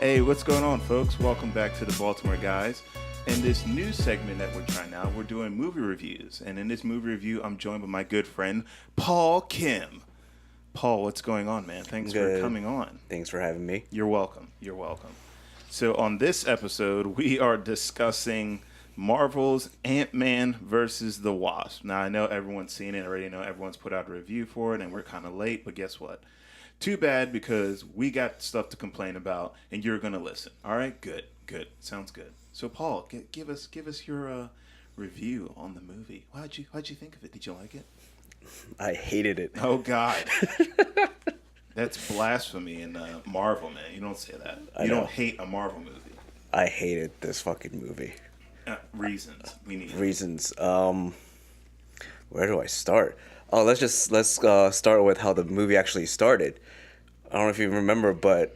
Hey, what's going on, folks? Welcome back to the Baltimore Guys. In this new segment that we're trying out, we're doing movie reviews. And in this movie review, I'm joined by my good friend, Paul Kim. Paul, what's going on, man? Thanks for coming on. Thanks for having me. You're welcome. You're welcome. So on this episode, we are discussing Marvel's Ant-Man versus the Wasp. Now, I know everyone's seen it. I already know everyone's put out a review for it, and we're kind of late. But guess what? Too bad, because we got stuff to complain about, and you're going to listen. All right? Good. Good. Sounds good. So, Paul, give us your review on the movie. How'd you think of it? Did you like it? I hated it. Oh, God. That's blasphemy in Marvel, man. You don't say that. You don't hate a Marvel movie. I hated this fucking movie. Reasons. We need reasons. Where do I start? Oh, let's start with how the movie actually started. I don't know if you remember, but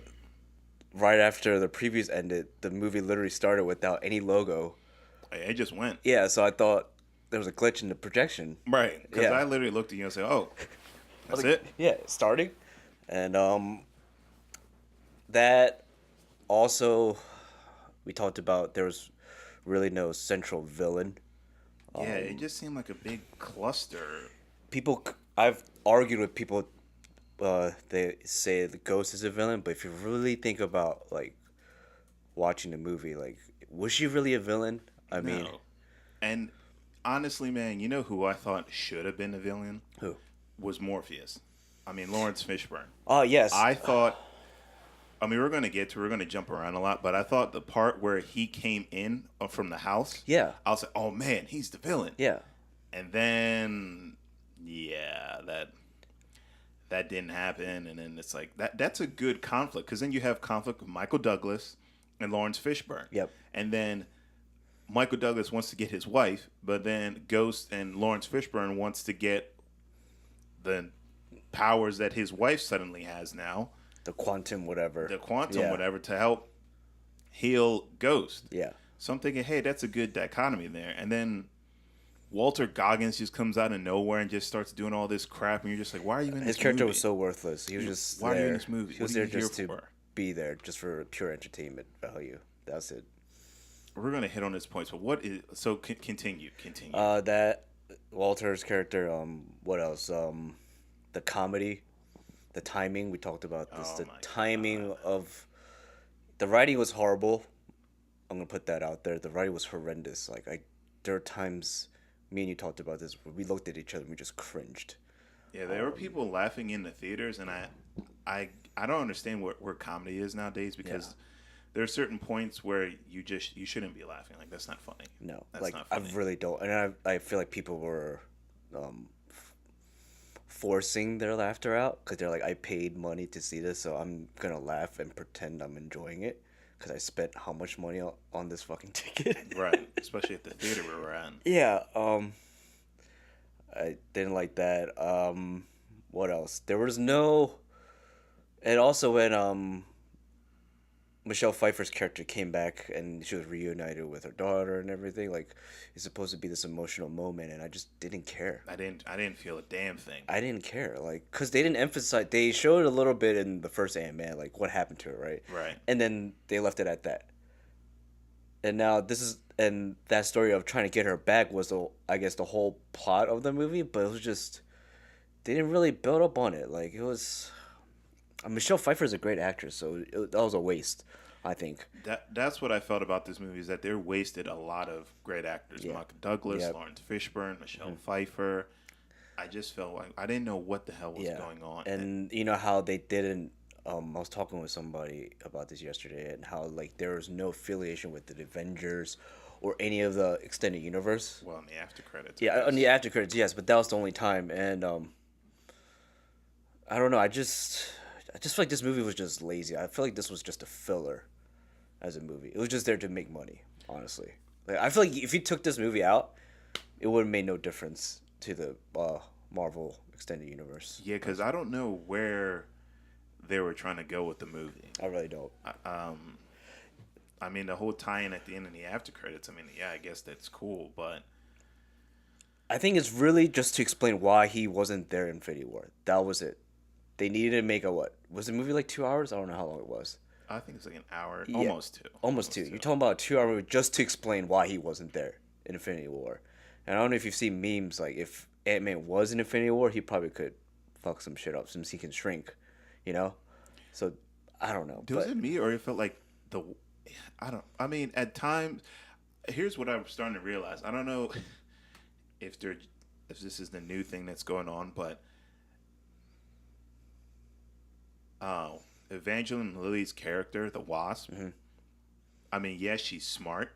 right after the previews ended, the movie literally started without any logo. It just went. Yeah, so I thought there was a glitch in the projection. Right, because I literally looked at you and said, "Oh, that's it." Yeah, starting, and that also we talked about. There was really no central villain. Yeah, it just seemed like a big cluster. I've argued with people. They say the ghost is a villain, but if you really think about like watching the movie, like, was she really a villain? I mean, and honestly, man, you know who I thought should have been the villain? Who? Was Morpheus. I mean, Lawrence Fishburne. Oh, yes. I thought. I mean, we're gonna jump around a lot, but I thought the part where he came in from the house. Yeah. I was like, oh man, he's the villain. Yeah. And then, yeah, that didn't happen, and then it's like that's a good conflict, because then you have conflict with Michael Douglas and Lawrence Fishburne. Yep. And then Michael Douglas wants to get his wife, but then Ghost and Lawrence Fishburne wants to get the powers that his wife suddenly has now. The quantum whatever To help heal Ghost. Yeah. So I'm thinking, hey, that's a good dichotomy there. And then Walter Goggins just comes out of nowhere and just starts doing all this crap, and you're just like, why are you in this movie? His character was so worthless. He was just why are you in this movie? He was there just to be there, just for pure entertainment value. That's it. We're gonna hit on this point. So continue. That Walter's character. What else? The comedy, the timing. We talked about this. The timing of the writing was horrible. I'm gonna put that out there. The writing was horrendous. Like there are times. Me and you talked about this, where we looked at each other and we just cringed. Yeah, there were people laughing in the theaters, and I don't understand where comedy is nowadays, because there are certain points where you shouldn't be laughing. Like, that's not funny. No, that's like, not funny. I really don't, and I feel like people were forcing their laughter out, because they're like, I paid money to see this, so I'm gonna laugh and pretend I'm enjoying it. Because I spent how much money on this fucking ticket. Right, especially at the theater where we're at. Yeah, I didn't like that. What else? There was no... And also when Michelle Pfeiffer's character came back and she was reunited with her daughter and everything, like, it's supposed to be this emotional moment, and I just didn't care. I didn't feel a damn thing. I didn't care, like, because they didn't emphasize. They showed a little bit in the first Ant-Man, like, what happened to her, right? Right. And then they left it at that. And now that story of trying to get her back was I guess the whole plot of the movie, but it was just, they didn't really build up on it. Like, it was, Michelle Pfeiffer's a great actress, so that was a waste, I think. That's what I felt about this movie, is that they wasted a lot of great actors. Yeah. Michael Douglas, Yep. Lawrence Fishburne, Michelle Pfeiffer. I just felt like I didn't know what the hell was going on. And you know how they didn't. I was talking with somebody about this yesterday, and how, like, there was no affiliation with the Avengers or any of the extended universe. Well, in the after credits. Yeah, on the after credits, yes, but that was the only time. And I don't know. I just feel like this movie was just lazy. I feel like this was just a filler as a movie. It was just there to make money, honestly. Like, I feel like if you took this movie out, it would have made no difference to the Marvel extended universe. Yeah, because I don't know where they were trying to go with the movie. I really don't. I mean, the whole tie-in at the end of the after credits, I mean, yeah, I guess that's cool, but I think it's really just to explain why he wasn't there in Infinity War. That was it. They needed to make was the movie like 2 hours? I don't know how long it was. I think it's like an hour, Yeah, almost two. Almost two. You're talking about a 2 hour movie just to explain why he wasn't there in Infinity War. And I don't know if you've seen memes, like, if Ant-Man was in Infinity War, he probably could fuck some shit up since he can shrink, you know? So, I don't know. Was it me or it felt like the? I mean, at times, here's what I'm starting to realize. I don't know if this is the new thing that's going on, but Evangeline Lilly's character, the Wasp. Mm-hmm. I mean, yes, she's smart,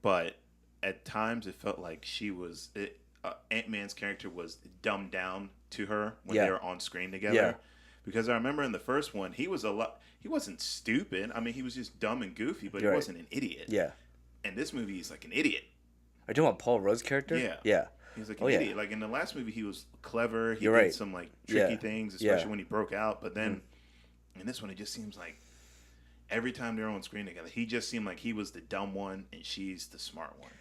but at times it felt like Ant-Man's character was dumbed down to her when they were on screen together. Yeah. Because I remember in the first one, he wasn't stupid. I mean, he was just dumb and goofy, but he wasn't an idiot. Yeah. In this movie, he's like an idiot. Are you talking about Paul Rudd's character? Yeah. Yeah. He's like an idiot. Like in the last movie, he was clever. He did right. some like tricky things, especially when he broke out. But then in this one, it just seems like every time they're on screen together, he just seemed like he was the dumb one and she's the smart one.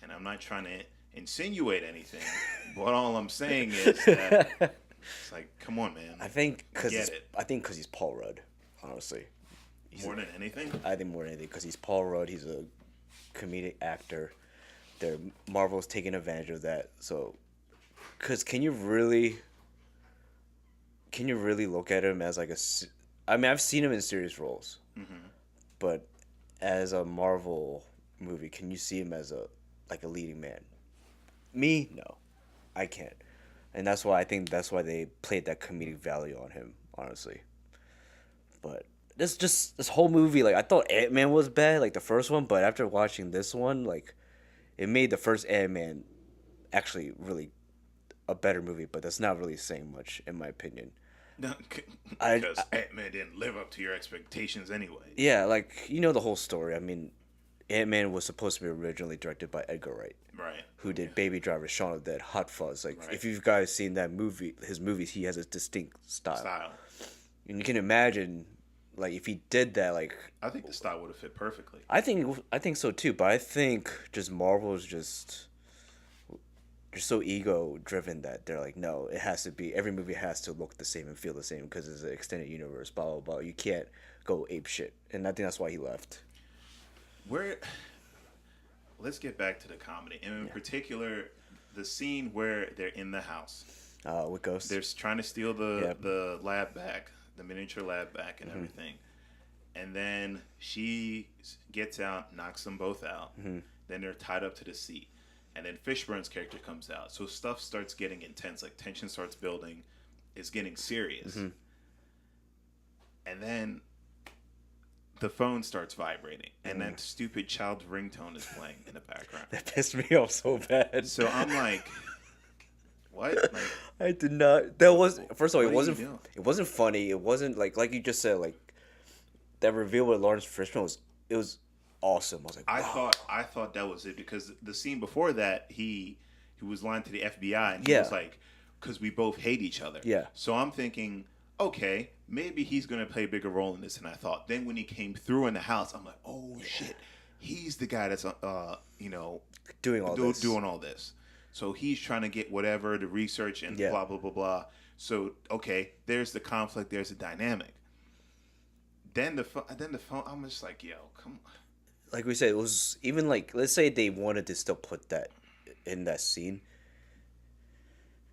And I'm not trying to insinuate anything, but all I'm saying is that it's like, come on, man. I think because he's Paul Rudd, honestly. More than anything? I think more than anything because he's Paul Rudd. He's a comedic actor. Marvel's taking advantage of that. So, because can you really look at him as like I mean, I've seen him in serious roles, but as a Marvel movie, can you see him as a leading man? Me, no, I can't, and that's why they played that comedic value on him, honestly. But this whole movie, like I thought Ant-Man was bad, like the first one, but after watching this one, like it made the first Ant-Man actually really a better movie. But that's not really saying much, in my opinion. No, because Ant-Man didn't live up to your expectations anyway. Yeah, like you know the whole story. I mean, Ant-Man was supposed to be originally directed by Edgar Wright, right? Who did Baby Driver, Shaun of the Dead, Hot Fuzz. Like if you guys seen that movie, his movies, he has a distinct style. And you can imagine, like if he did that, like I think the style would have fit perfectly. I think so too. But I think just Marvel is just so ego driven that they're like, no, it has to be every movie has to look the same and feel the same because it's an extended universe. Blah blah blah. You can't go ape shit, and I think that's why he left. Let's get back to the comedy, and in particular, the scene where they're in the house. With Ghost. They're trying to steal the lab back, the miniature lab back, and everything. And then she gets out, knocks them both out. Then they're tied up to the seat. And then Fishburne's character comes out. So stuff starts getting intense. Like tension starts building. It's getting serious. And then the phone starts vibrating. And that stupid child's ringtone is playing in the background. That pissed me off so bad. So I'm like, what? Like, I did not. That was first of all, it wasn't funny. It wasn't like you just said, like that reveal with Lawrence Fishburne was awesome. I was like, wow. I thought that was it because the scene before that he was lying to the FBI and he was like, because we both hate each other. Yeah. So I'm thinking, okay, maybe he's gonna play a bigger role in this than I thought. Then when he came through in the house, I'm like, oh shit, he's the guy that's doing all this. So he's trying to get whatever the research and blah blah blah blah. So okay, there's the conflict, there's the dynamic. Then the phone. I'm just like, yo, come on. Like we said, it was even like, let's say they wanted to still put that in that scene.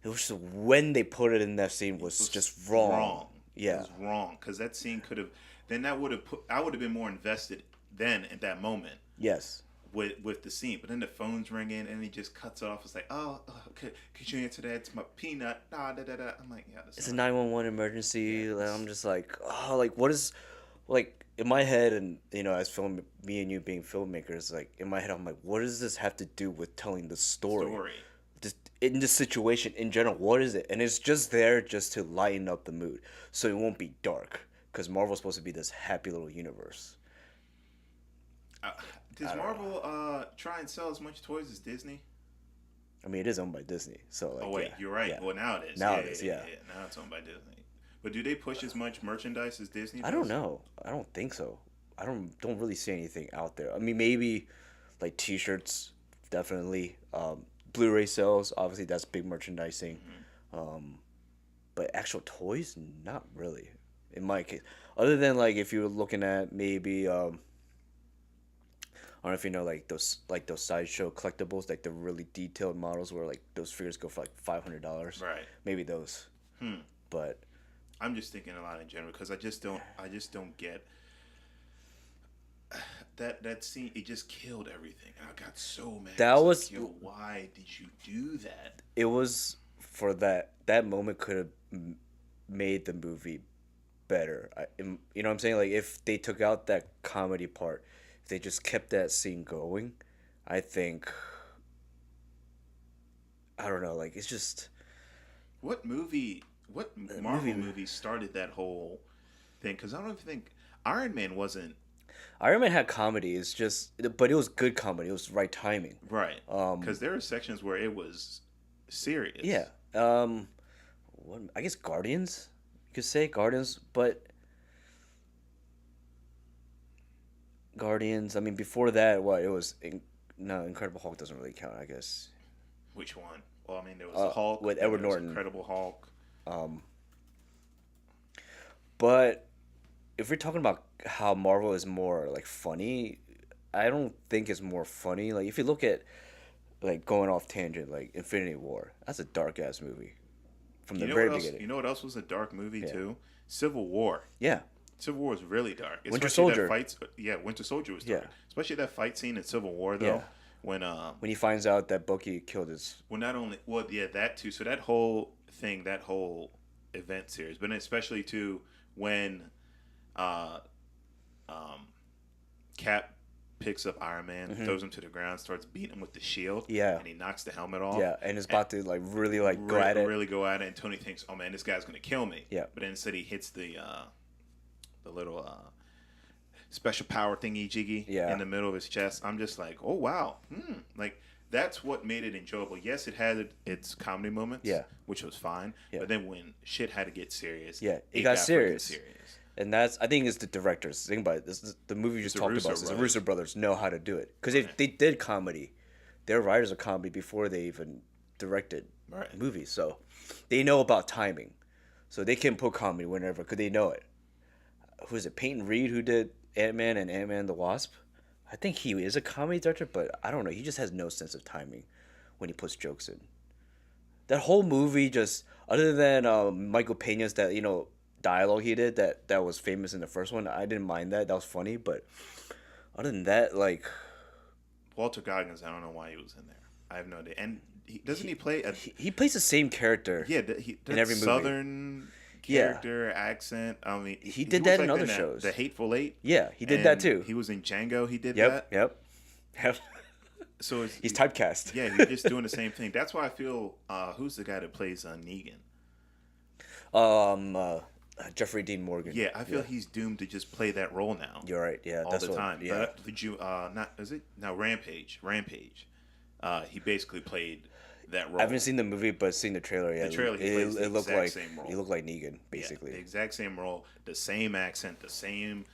It was just when they put it in that scene was just wrong. Yeah, it was wrong because that scene could have. Then I would have been more invested then at that moment. Yes. With the scene, but then the phone's ringing and he just cuts off. It's like, oh, okay, could you answer that? It's my peanut. I'm like, yeah. It's a 911 emergency. Yeah, like, I'm just like, oh, like what is, like in my head, and you know, as me and you being filmmakers, like in my head, I'm like, what does this have to do with telling the story? Just in this situation in general, what is it? And it's just there just to lighten up the mood, so it won't be dark. Because Marvel's supposed to be this happy little universe. Does Marvel try and sell as much toys as Disney? I mean, it is owned by Disney, so like. Oh wait, you're right. Yeah. Well, now it is. Now it is. Yeah. Now it's owned by Disney. But do they push as much merchandise as Disney does? I don't know. I don't think so. I don't really see anything out there. I mean, maybe like T-shirts, definitely. Blu-ray sales, obviously, that's big merchandising. But actual toys, not really. in my case. Other than like if you're looking at maybe I don't know if you know like those sideshow collectibles, like the really detailed models where like those figures go for like $500. Right. Maybe those. But I'm just thinking a lot in general because I just don't get that scene. It just killed everything. I got so mad. that was like, yo, why did you do that? it was for that moment could have made the movie better. You know what I'm saying? Like if they took out that comedy part, if they just kept that scene going, I think I don't know. Like it's just What Marvel movie started that whole thing? Because I don't even think Iron Man wasn't Iron Man had comedy. It's just, but it was good comedy. It was right timing. right. Because there were sections where it was serious. Yeah. What I guess Guardians. You could say Guardians, but Guardians. I mean, before that, what it was. No, Incredible Hulk doesn't really count. I guess. Which one? Well, I mean, there was the Hulk with then Edward there was Norton. Incredible Hulk. But if we're talking about how Marvel is more like funny, I don't think it's more funny. Like if you look at like going off tangent, like Infinity War, that's a dark ass movie from the very beginning. You know what else was a dark movie too? Civil War. Yeah, Civil War was really dark. Winter Especially Soldier. Winter Soldier was dark. Yeah. Especially that fight scene in Civil War though. Yeah. When he finds out that Bucky killed his. well, not only that too. So that whole thing, that whole event series, but especially too when uh, Cap picks up Iron Man, throws him to the ground, starts beating him with the shield, Yeah. and he knocks the helmet off. Yeah, and is about to like really like go at it. Really go at it, and Tony thinks, "Oh man, this guy's gonna kill me." Yeah. But then instead he hits the little special power thingy jiggy in the middle of his chest. I'm just like, oh wow, like that's what made it enjoyable. Yes, it had its comedy moments, which was fine. Yeah. But then when shit had to get serious, it got serious. serious. And that's I think it's the directors. Think about it. The movie you just talked about. The Russo brothers know how to do it because they did comedy. They're writers of comedy before they even directed movies, so they know about timing. So they can put comedy whenever because they know it. Who is it? Peyton Reed who did Ant-Man and Ant-Man the Wasp. I think he is a comedy director, but I don't know. He just has no sense of timing when he puts jokes in. That whole movie just, other than Michael Pena's dialogue he did that was famous in the first one, I didn't mind that. That was funny, but other than that, like Walter Goggins, I don't know why he was in there. I have no idea. And doesn't he play? He plays the same character. Yeah, in every movie. Southern character, accent. I mean, he did that in other shows. The Hateful Eight. Yeah, he did that too. He was in Django. He did that. Yep. So he's typecast. Yeah, he's just doing the same thing. That's why I feel. Who's the guy that plays Negan? Jeffrey Dean Morgan. Yeah, I feel he's doomed to just play that role now. You're right. Yeah, all the time. Yeah. Rampage. He basically played that role. I haven't seen the movie, but seen the trailer. Yeah, the trailer. It looked like same role. He looked like Negan, basically. Yeah, the exact same role, the same accent, the same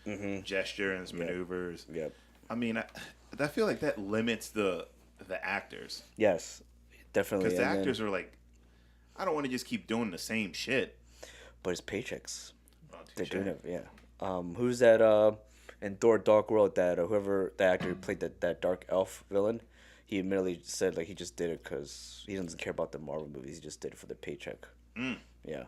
gesture and maneuvers. Yep. I mean, I feel like that limits the actors. Yes, definitely. Because the actors are like, I don't want to just keep doing the same shit. But it's paychecks. Oh, they're doing it. Yeah. Who's that? In Thor: Dark World, that whoever the actor who played that dark elf villain, he admittedly said like he just did it because he doesn't care about the Marvel movies. He just did it for the paycheck. Yeah.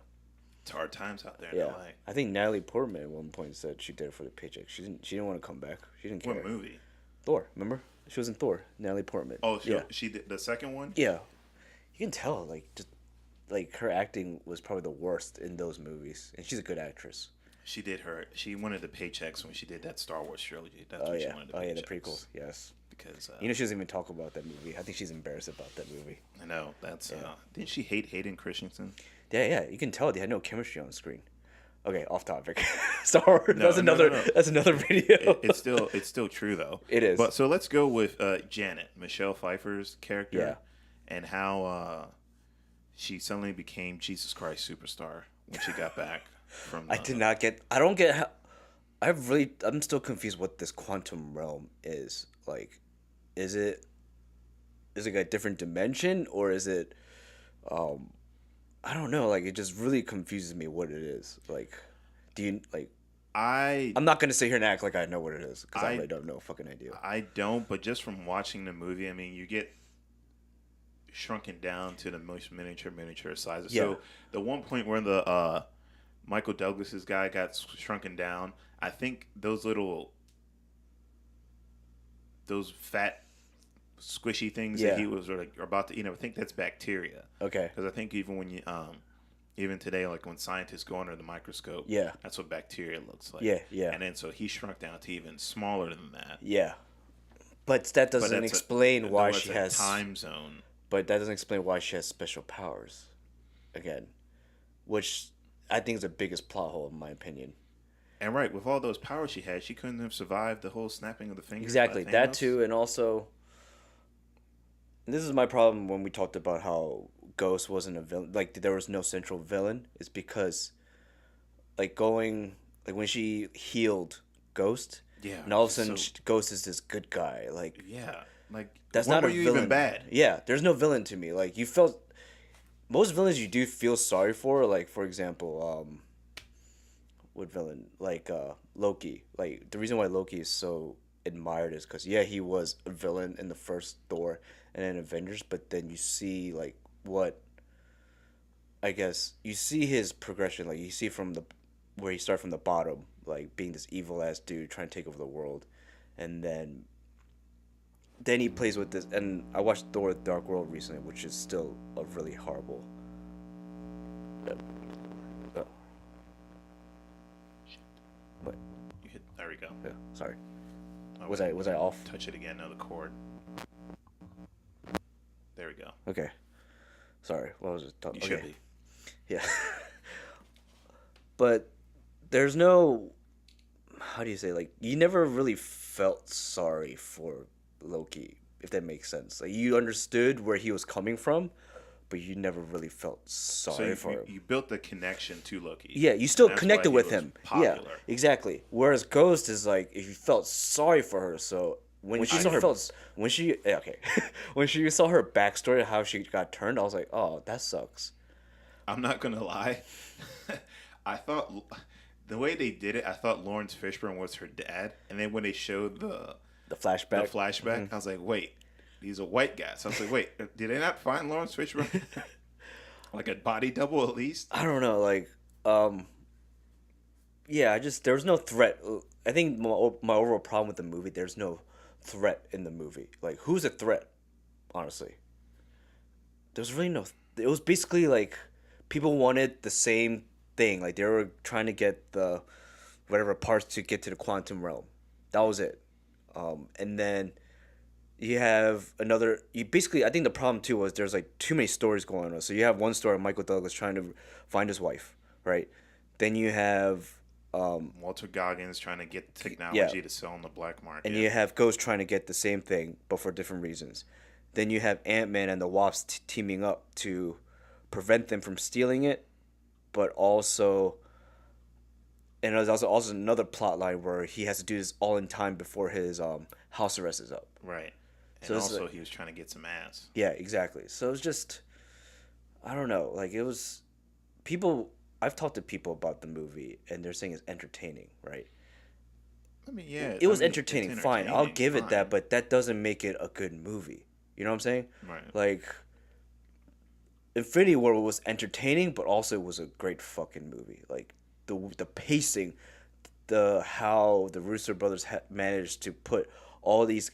It's hard times out there in LA. I think Natalie Portman at one point said she did it for the paycheck. She didn't want to come back. She didn't care. What movie? Thor. Remember? She was in Thor. Natalie Portman. Oh, she did the second one? Yeah. You can tell like her acting was probably the worst in those movies, and she's a good actress. She wanted the paychecks when she did that Star Wars trilogy. That's what she wanted the paychecks. The prequels, yes. Because she doesn't even talk about that movie. I think she's embarrassed about that movie. I know that's. Didn't she hate Hayden Christensen? Yeah. You can tell they had no chemistry on screen. Okay, off topic. Sorry, that's another video. It's still true though. It is. But so let's go with Janet, Michelle Pfeiffer's character, and how she suddenly became Jesus Christ superstar when she got back from. I don't get how. I'm still confused what this quantum realm is. Like, is it a different dimension, or is it I don't know, like it just really confuses me what it is. Like Do you like? I I'm not gonna sit here and act like I know what it is because I I really don't know a fucking idea. I don't, but just from watching the movie, I mean, you get shrunken down to the most miniature sizes. Yeah. So the one point where the Michael Douglas's guy got shrunken down, I think those fat squishy things that Yeah. he was about to eat, I think that's bacteria. Okay. Because I think even when you even today, like when scientists go under the microscope, Yeah. that's what bacteria looks like. Yeah, yeah. And then so he shrunk down to even smaller than that. Yeah. But that But doesn't that's explain why that's she a has time zone. But that doesn't explain why she has special powers. Again, which I think is the biggest plot hole in my opinion. And right, with all those powers she had, she couldn't have survived the whole snapping of the fingers. Exactly, by that Thanos. too, and also, this is my problem when we talked about how Ghost wasn't a villain. Like there was no central villain. It's because, like when she healed Ghost, Yeah, and all of a so- sudden Ghost is this good guy. Like Yeah, like that's when not were a you villain. even bad? Yeah, there's no villain to me. Like you felt most villains you do feel sorry for. Like for example, what villain? Like Loki. Like the reason why Loki is so admired is because he was a villain in the first Thor and in Avengers, but then you see like what I guess you see his progression. Like you see from the where he started from the bottom, like being this evil ass dude trying to take over the world, and then he plays with this. And I watched Thor: Dark World recently, which is still a really horrible. But You hit. There we go. yeah, sorry. Oh, Was I off? Touch it again. No, the cord. There we go. Okay. Sorry. What was it? You should be. Yeah. But there's no, how do you say, like you never really felt sorry for Loki, if that makes sense. Like you understood where he was coming from, but you never really felt So sorry for him. you built the connection to Loki. Yeah, you still And that's connected why he with was him. Popular. Yeah, exactly. Whereas Ghost is like, if you felt sorry for her, so when she saw her, when she saw her backstory, how she got turned, I was like, oh, that sucks. I'm not gonna lie. I thought the way they did it, I thought Lawrence Fishburne was her dad, and then when they showed the flashback, I was like, wait, he's a white guy. So I was like, wait, did they not find Lawrence Fishburne like a body double at least? I don't know, like, yeah, there was no threat. I think my overall problem with the movie, there's no threat in the movie. Like, who's a threat? Honestly, there's really no. It was basically like people wanted the same thing. Like they were trying to get the whatever parts to get to the quantum realm. That was it. And then you have another. You basically, I think the problem too was there's like too many stories going on. So you have one story of Michael Douglas trying to find his wife, right? Then you have Walter Goggins trying to get technology to sell on the black market. and you have Ghost trying to get the same thing, but for different reasons. Then you have Ant-Man and the Wasp teaming up to prevent them from stealing it, but also, and there's also another plot line where he has to do this all in time before his house arrest is up. Right. And So also like, he was trying to get some ass. yeah, exactly. So it was just, I don't know, like it was, people, I've talked to people about the movie and they're saying it's entertaining, right? I mean, yeah. It was it's entertaining, fine. I'll give it that, fine. but that doesn't make it a good movie. You know what I'm saying? Right. Like, Infinity War was entertaining, but also it was a great fucking movie. Like the pacing, how the Russo brothers managed to put all these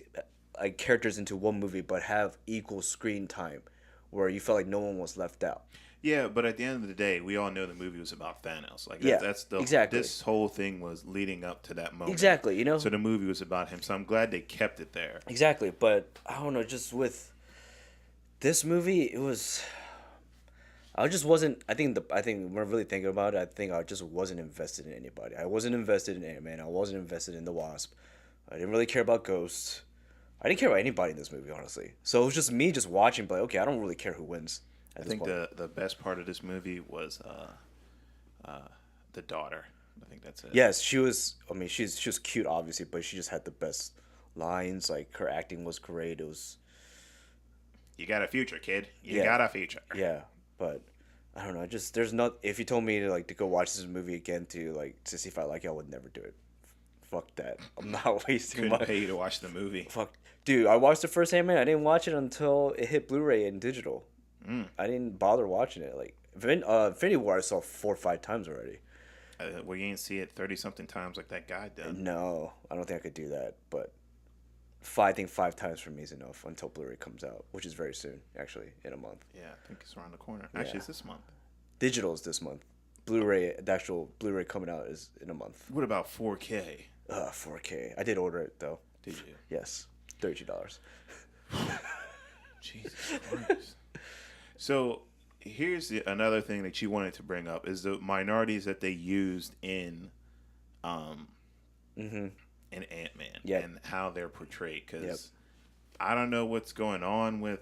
like characters into one movie, but have equal screen time, where you felt like no one was left out. Yeah, but at the end of the day, we all know the movie was about Thanos. Like Yeah, that's the exactly. This whole thing was leading up to that moment. Exactly, you know. So the movie was about him. So I'm glad they kept it there. Exactly, but I don't know. Just with this movie, it was. I just wasn't. I think when I'm really thinking about it, I think I just wasn't invested in anybody. I wasn't invested in Ant-Man. I wasn't invested in the Wasp. I didn't really care about Ghost. I didn't care about anybody in this movie, honestly. So it was just me just watching, but okay, I don't really care who wins. I think the best part of this movie was the daughter. I think that's it. Yes, she was. I mean, she was cute, obviously, but she just had the best lines. Like her acting was great. It was. You got a future, kid. You Yeah. got a future. Yeah, but I don't know. Just there's not. If you told me to go watch this movie again to see if I like it, I would never do it. Fuck that. I'm not wasting Couldn't my. pay you to watch the movie. Fuck, dude. I watched the first Ant-Man. I didn't watch it until it hit Blu-ray and digital. I didn't bother watching it. Like Infinity War, I saw 4 or 5 times already. Well, you ain't see it 30-something times like that guy did. No, I don't think I could do that. But I think 5 times for me is enough until Blu-ray comes out, which is very soon, actually, in a month. Yeah, I think it's around the corner. Actually, it's this month. Digital is this month. Blu-ray, the actual Blu-ray coming out is in a month. What about 4K? 4K. I did order it though. Did you? Yes, $32. Jesus Christ. So here's another thing that you wanted to bring up is the minorities that they used in in Ant-Man and how they're portrayed. Because I don't know what's going on with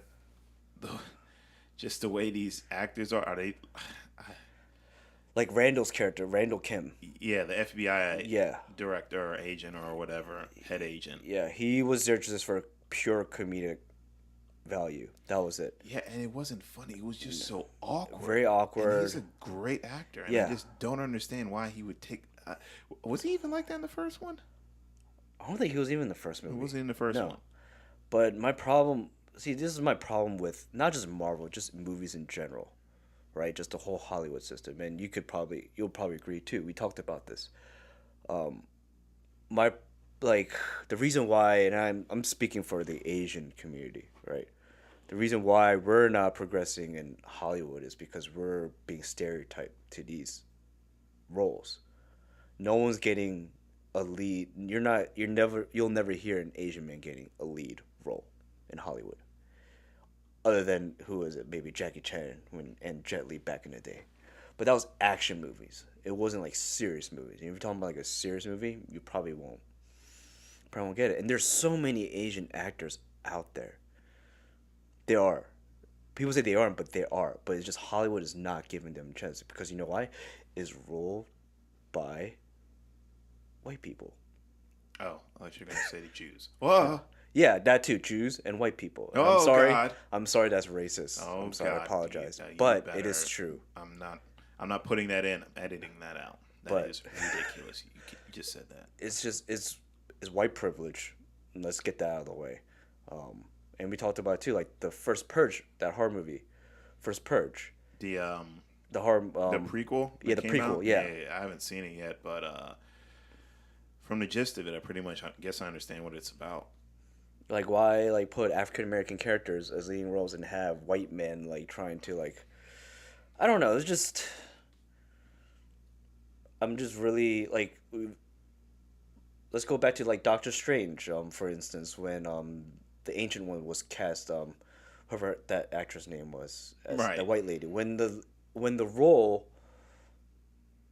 just the way these actors are. Are they like Randall's character, Randall Kim? Yeah, the FBI director or agent or whatever, head agent. Yeah, he was there just for pure comedic value. That was it. Yeah, and it wasn't funny. It was just so awkward. Very awkward. And he's a great actor. And I just don't understand why he would take... was he even like that in the first one? I don't think he was even in the first movie. He wasn't in the first one. But my problem... See, this is my problem with not just Marvel, just movies in general. Right? Just the whole Hollywood system. And you'll probably agree too. We talked about this. The reason why, and I'm speaking for the Asian community, right? The reason why we're not progressing in Hollywood is because we're being stereotyped to these roles. No one's getting a lead. You'll never hear an Asian man getting a lead role in Hollywood. Other than, who is it? Maybe Jackie Chan and Jet Li back in the day. But that was action movies. It wasn't like serious movies. If you're talking about like a serious movie, you probably won't get it. And there's so many Asian actors out there. There are. People say they aren't, but they are. But it's just Hollywood is not giving them a chance. Because you know why? It's ruled by white people. Oh, I thought you were going to say the Jews. Whoa. Yeah, that too. Jews and white people. And oh, I'm sorry. God. I'm sorry that's racist. Oh, I'm sorry. God. I apologize. You but better, it is true. I'm not putting that in. I'm editing that out. That is ridiculous. You just said that. It's white privilege. Let's get that out of the way. And we talked about it too, like the first Purge, that horror movie, First Purge. The horror. The prequel. Yeah, the prequel. Yeah. I haven't seen it yet, but from the gist of it, I pretty much guess I understand what it's about. Like, why put African American characters as leading roles and have white men trying to I don't know. It's just, I'm just really let's go back to Doctor Strange, for instance, when the Ancient One was cast, whoever that actress name was, as the white lady. When the role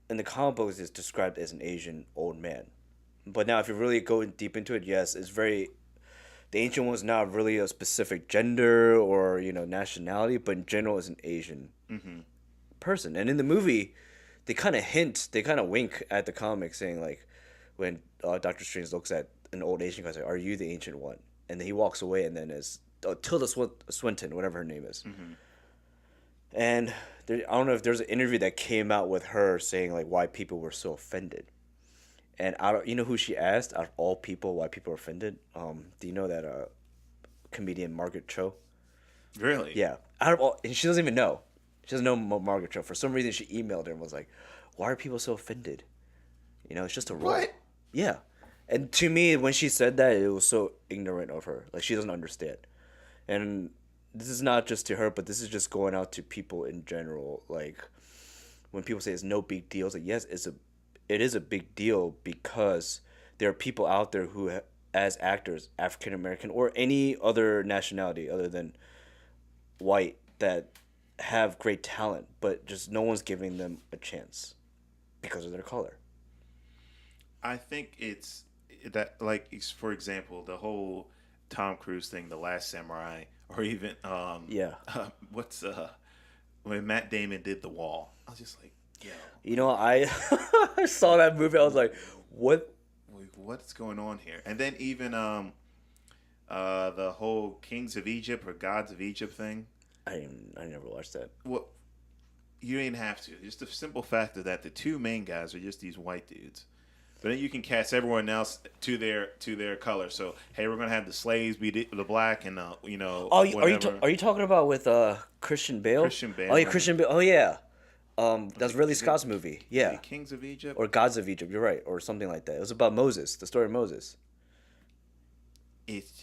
in the comic books is described as an Asian old man, but now if you really go deep into it, yes, it's very. The Ancient One is not really a specific gender or nationality, but in general, is an Asian person. And in the movie, they kind of wink at the comic, saying when Doctor Strange looks at an old Asian guy, like, "Are you the Ancient One?" And then he walks away, and then is Tilda Swinton, whatever her name is. And I don't know if there's an interview that came out with her saying why people were so offended. And you know who she asked out of all people why people are offended? Do you know that comedian Margaret Cho? Really? Yeah. Out of all, and she doesn't even know. She doesn't know Margaret Cho. For some reason, she emailed her and was like, "Why are people so offended? It's just a role." What? Yeah. And to me, when she said that, it was so ignorant of her. She doesn't understand. And this is not just to her, but this is just going out to people in general. When people say it's no big deal, it's yes, it is a big deal because there are people out there who, as actors, African American or any other nationality other than white, that have great talent, but just no one's giving them a chance because of their color. I think it's that, for example, the whole Tom Cruise thing, The Last Samurai, or even when Matt Damon did The Wall, I was just like, yo. I I saw that movie. I was like, what? What's going on here? And then even the whole Kings of Egypt or Gods of Egypt thing. I never watched that. Well, you ain't have to. Just the simple fact of that the two main guys are just these white dudes. But then you can cast everyone else to their color. So hey, we're gonna have the slaves be the black and Are whatever. are you talking about with Christian Bale? Christian Bale. Oh yeah, Christian Bale. Oh yeah. That's Ridley Scott's movie. Yeah. Kings of Egypt Or Gods of Egypt. You're right, or something like that. It was about Moses, the story of Moses. It's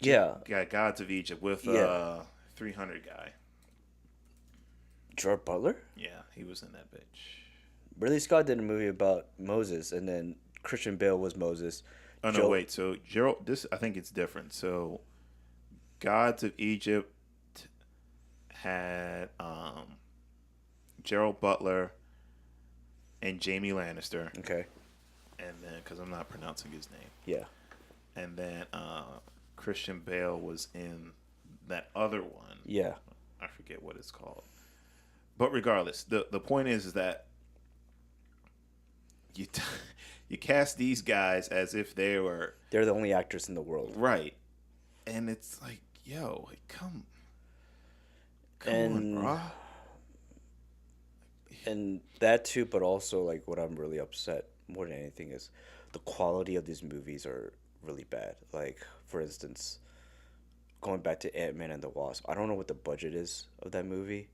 Yeah. Gods of Egypt with 300 guy. Gerard Butler. Yeah, he was in that bitch. Ridley Scott did a movie about Moses, and then Christian Bale was Moses. Oh no, wait. So Gerald, this I think it's different. So, Gods of Egypt had Gerald Butler and Jamie Lannister. Okay. And then, because I'm not pronouncing his name. Yeah. And then Christian Bale was in that other one. Yeah. I forget what it's called. But regardless, the point is that you cast these guys as if they're the only actors in the world, right? And it's like, yo, come on, bro. And that too, but also like what I'm really upset more than anything is the quality of these movies are really bad. Like for instance, going back to Ant-Man and the Wasp, I don't know what the budget is of that movie.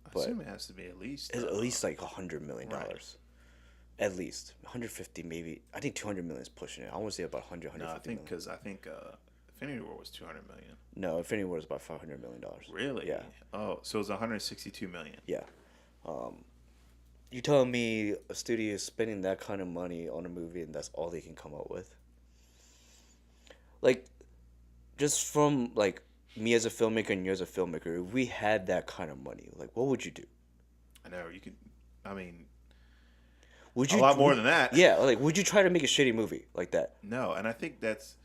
I assume it has to be at least like $100 million. Right. At least 150, maybe. I think 200 million is pushing it. I want to say about 100, 150 million. Because I think Infinity War was 200 million. No, Infinity War was about $500 million. Really? Yeah. Oh, so it's 162 million. Yeah. You telling me a studio is spending that kind of money on a movie and that's all they can come up with? Like, just from like me as a filmmaker and you as a filmmaker, if we had that kind of money, like what would you do? I know you could. I mean, would you a lot more than that? Yeah, like would you try to make a shitty movie like that? No, and I think that's.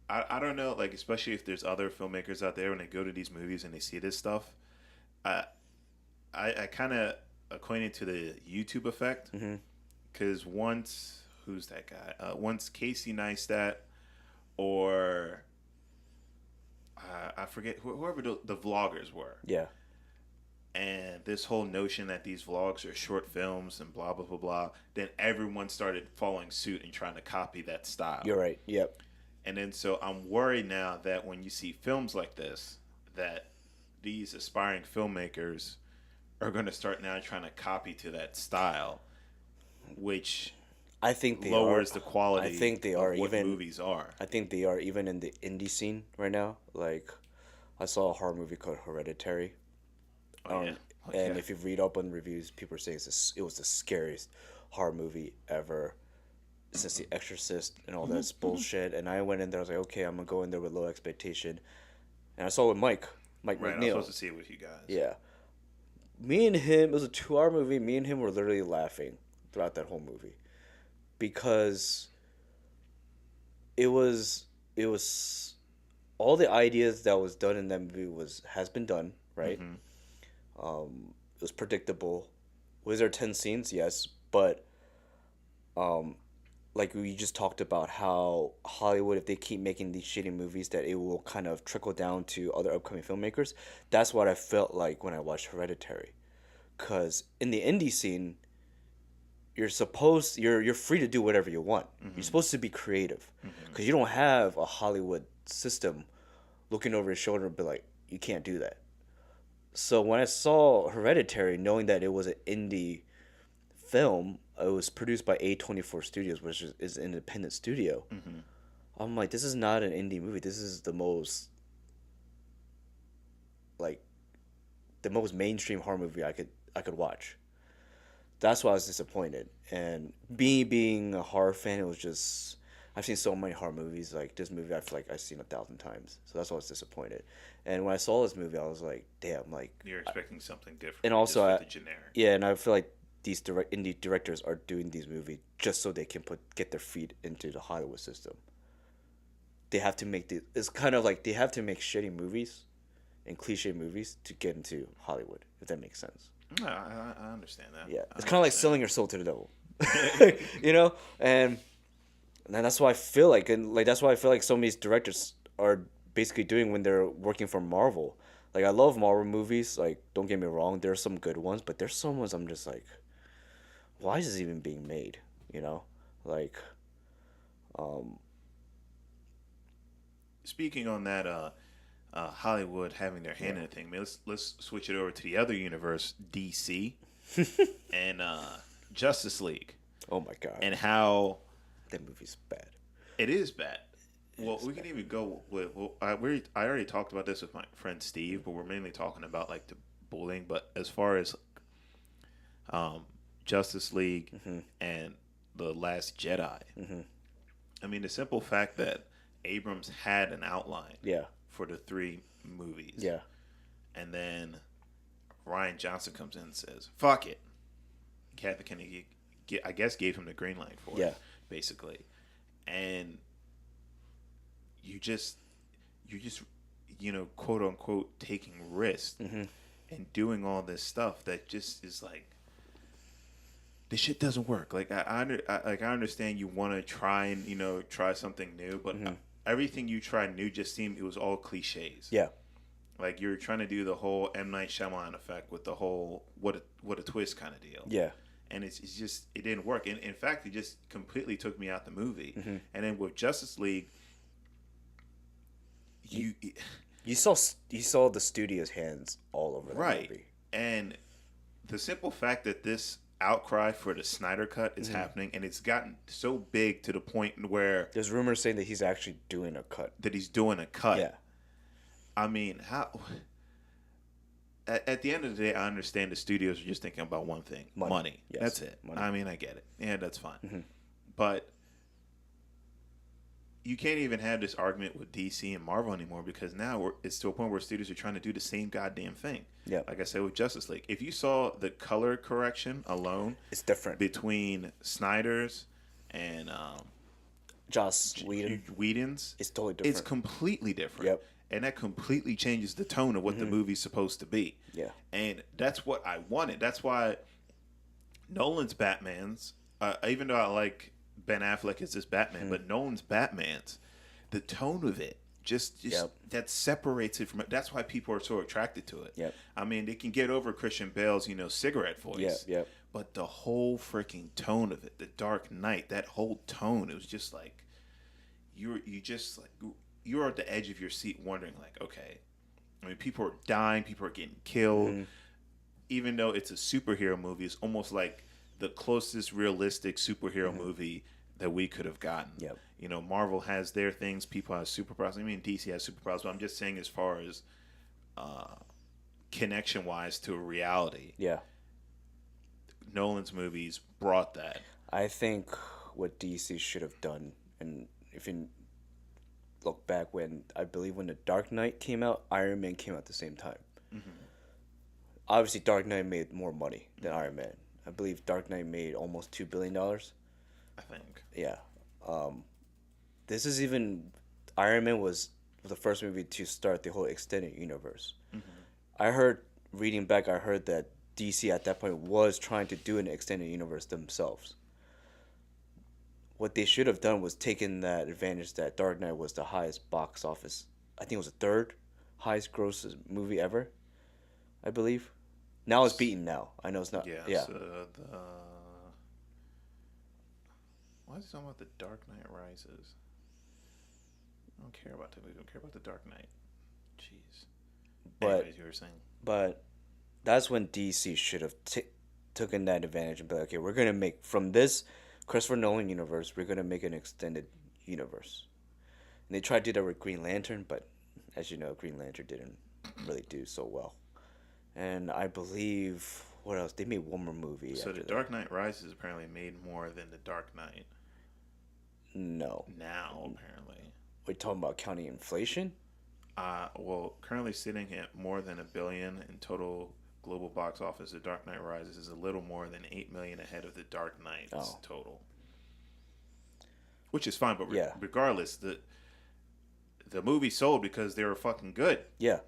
I don't know, like especially if there's other filmmakers out there when they go to these movies and they see this stuff. I kind of acquainted to the YouTube effect because once who's that guy? Once Casey Neistat or I forget whoever the vloggers were. Yeah. And this whole notion that these vlogs are short films and blah blah blah blah, then everyone started following suit and trying to copy that style. You're right. Yep. And then so I'm worried now that when you see films like this, that these aspiring filmmakers are going to start now trying to copy to that style, which I think they lowers the quality. I think they are of what even movies are. I think they are even in the indie scene right now. Like, I saw a horror movie called Hereditary. And if you read up on reviews, people are saying it was the scariest horror movie ever since The Exorcist and all that bullshit. And I went in there, I was like, okay, I'm gonna go in there with low expectation. And I saw it with Mike right, McNeil. I was supposed to see it with you guys. Yeah. Me and him, it was a 2-hour movie. Me and him were literally laughing throughout that whole movie because it was all the ideas that was done in that movie has been done, right? It was predictable. Was there 10 scenes? Yes, but like we just talked about how Hollywood, if they keep making these shitty movies, that it will kind of trickle down to other upcoming filmmakers. That's what I felt like when I watched Hereditary, because in the indie scene, you're free to do whatever you want. You're supposed to be creative, because you don't have a Hollywood system looking over your shoulder and be like, you can't do that. So when I saw Hereditary, knowing that it was an indie film, it was produced by A24 Studios, which is an independent studio. I'm like, this is not an indie movie. This is the most mainstream horror movie I could watch. That's why I was disappointed. And being a horror fan, it was just, I've seen so many horror movies. Like this movie, I feel like I've seen 1,000 times. So that's why I was disappointed. And when I saw this movie, I was like, damn, like you're expecting something different. And also, the generic. Yeah, and I feel like these indie directors are doing these movies just so they can get their feet into the Hollywood system. They have to make it's kind of like they have to make shitty movies and cliche movies to get into Hollywood, if that makes sense. No, I understand that. Yeah, it's kind of like selling your soul to the devil, you know. And that's why I feel like, some of these directors are basically doing when they're working for Marvel. Like I love Marvel movies. Like don't get me wrong, there's some good ones, but there's some ones I'm just like, why is this even being made? You know, like, um, Speaking on that, Hollywood having their hand in the thing. I mean, let's switch it over to the other universe, DC, and Justice League, oh my god, and how that movie's bad. it is bad. Well, we can even go with. Well, I already talked about this with my friend Steve, but we're mainly talking about like the bullying. But as far as um, Justice League and the Last Jedi, I mean, the simple fact that Abrams had an outline Yeah, for the three movies, yeah, and then Ryan Johnson comes in and says, "Fuck it." Kathy Kennedy, I guess, gave him the green light for yeah, it, basically, and you're just quote unquote taking risks and doing all this stuff that just is like this shit doesn't work. Like I understand you want to try and try something new, but everything you tried new just seemed it was all cliches. yeah, Like you're trying to do the whole M Night Shyamalan effect with the whole what a twist kind of deal. yeah. And it's just it didn't work. And in fact, it just completely took me out the movie. And then with Justice League, You saw the studio's hands all over that right. movie. And the simple fact that this outcry for the Snyder Cut is happening, and it's gotten so big to the point where There's rumors saying that he's actually doing a cut. that he's doing a cut. Yeah, I mean, how? At the end of the day, I understand the studios are just thinking about one thing: money. Yes, That's it. money. I mean, I get it. Yeah, that's fine. But you can't even have this argument with DC and Marvel anymore because now it's to a point where studios are trying to do the same goddamn thing. Yeah. Like I said with Justice League, if you saw the color correction alone, it's different. between Snyder's and Joss Whedon's, it's totally different. it's completely different. Yep. And that completely changes the tone of what the movie's supposed to be. Yeah. And that's what I wanted. That's why Nolan's Batman's, even though I like Ben Affleck as this Batman, but Nolan's Batman's, the tone of it just Yep. that separates it from it. That's why people are so attracted to it. Yep. I mean, they can get over Christian Bale's, cigarette voice. Yep, yep. But the whole freaking tone of it, the Dark Knight, that whole tone, it was just like you're at the edge of your seat wondering like, okay, I mean, people are dying, people are getting killed. Even though it's a superhero movie, it's almost like the closest realistic superhero movie that we could have gotten. Yep. Marvel has their things, people have superpowers. I mean, DC has superpowers, but I'm just saying as far as connection-wise to reality, Yeah. Nolan's movies brought that. I think what DC should have done, and if you look back when the Dark Knight came out, Iron Man came out at the same time. Obviously, Dark Knight made more money than Iron Man. I believe Dark Knight made almost $2 billion. I think. Yeah. This is even Iron Man was the first movie to start the whole extended universe. I heard that DC at that point was trying to do an extended universe themselves. What they should have done was taken that advantage that Dark Knight was the highest box office. I think it was the third highest gross movie ever, I believe. Now it's beaten now. I know it's not. Yeah. Yeah. Why is he talking about the Dark Knight Rises? I don't care about that movie. I don't care about the Dark Knight. Jeez. But Anyways, you were saying. But that's when DC should have taken that advantage and be like, okay, we're going to make, from this Christopher Nolan universe, we're going to make an extended universe. And they tried to do that with Green Lantern, but as you know, Green Lantern didn't really do so well. And I believe, what else? They made one more movie. So the Dark Knight Rises apparently made more than the Dark Knight. No. Now, apparently. We're talking about counting inflation? Well, currently sitting at more than $1 billion in total global box office. The Dark Knight Rises is a little more than $8 million ahead of the Dark Knight's total, which is fine. But regardless, the movie sold because they were fucking good. Yeah,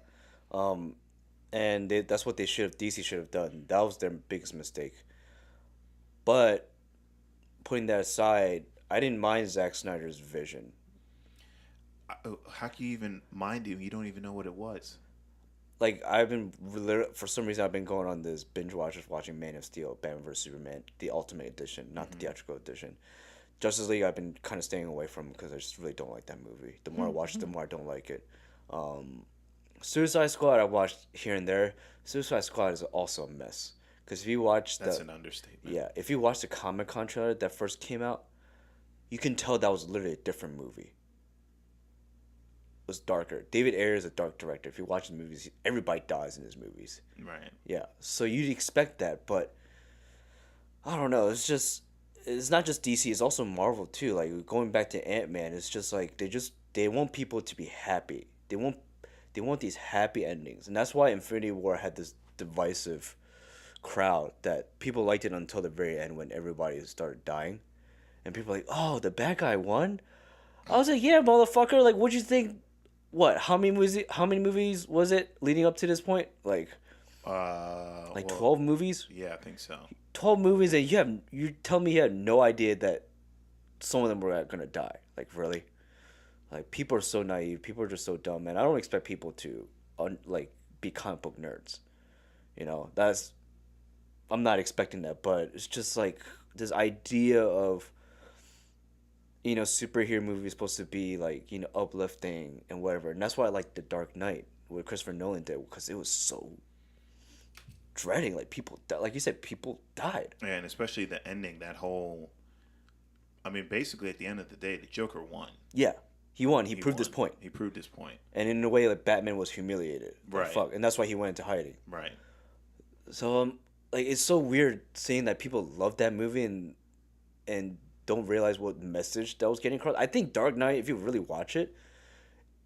and that's what DC should have done. That was their biggest mistake. But putting that aside, I didn't mind Zack Snyder's vision. How can you even mind him? You don't even know what it was. like for some reason I've been going on this binge watch of watching Man of Steel, Batman vs Superman, the Ultimate Edition, not the theatrical edition. Justice League I've been kind of staying away from because I just really don't like that movie. The more I watch it, the more I don't like it. Suicide Squad I watched here and there. Suicide Squad is also a mess because if you watch that's an understatement. Yeah, if you watch the Comic-Con trailer that first came out, you can tell that was literally a different movie. It was darker. David Ayer is a dark director. If you watch the movies, everybody dies in his movies. Right. Yeah, so you'd expect that, but I don't know. It's not just DC. It's also Marvel too. Like going back to Ant-Man, it's just like they want people to be happy. They want these happy endings, and that's why Infinity War had this divisive crowd that people liked it until the very end when everybody started dying, and people were like, oh, the bad guy won. I was like, yeah, motherfucker. Like, what'd you think? What? How many movies was it leading up to this point? Like 12 movies. Yeah, I think so. 12 movies, and you tell me you had no idea that some of them were gonna die. Like, really? Like, people are so naive. People are just so dumb, man. I don't expect people to be comic book nerds. You know, I'm not expecting that, but it's just like this idea of, you know, superhero movie is supposed to be like, you know, uplifting and whatever, and that's why I like The Dark Knight, what Christopher Nolan did, because it was so dreading. Like, like you said, people died. Yeah, and especially the ending, that whole. I mean, basically, at the end of the day, the Joker won. Yeah, he won. He proved his point. He proved his point. And in a way, like, Batman was humiliated. Right. Fuck, and that's why he went into hiding. Right. So like, it's so weird seeing that people love that movie and don't realize what message that was getting across. I think Dark Knight, if you really watch it,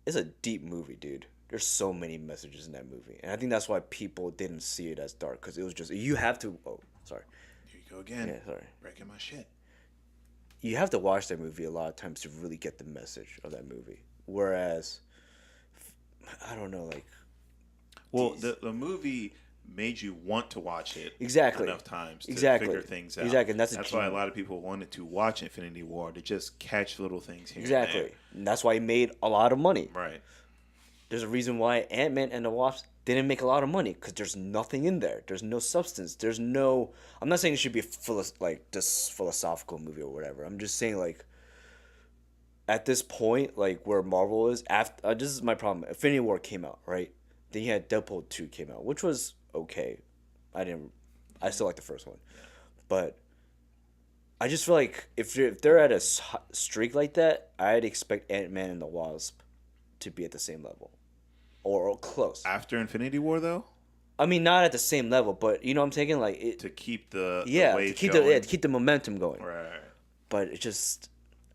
is a deep movie, dude. There's so many messages in that movie, and I think that's why people didn't see it as dark, because it was just, you have to. Oh, sorry. Here you go again. Yeah, sorry. Breaking my shit. You have to watch that movie a lot of times to really get the message of that movie. Whereas, I don't know, like. Well, the movie made you want to watch it enough times to figure things out. Exactly, and that's why a lot of people wanted to watch Infinity War, to just catch little things here Exactly, and there. And that's why he made a lot of money. Right. There's a reason why Ant-Man and the Wasp didn't make a lot of money, because there's nothing in there. There's no substance. There's no. I'm not saying it should be this philosophical movie or whatever. I'm just saying, like, at this point, like, where Marvel is after. This is my problem. Infinity War came out, right? Then you had Deadpool 2 came out, which was okay. I still like the first one, but I just feel like if they're at a streak like that, I'd expect Ant-Man and the Wasp to be at the same level, or close. After Infinity War, though. I mean, not at the same level, but you know what I'm taking, like it, to keep the wave to keep the momentum going. Right. But it just,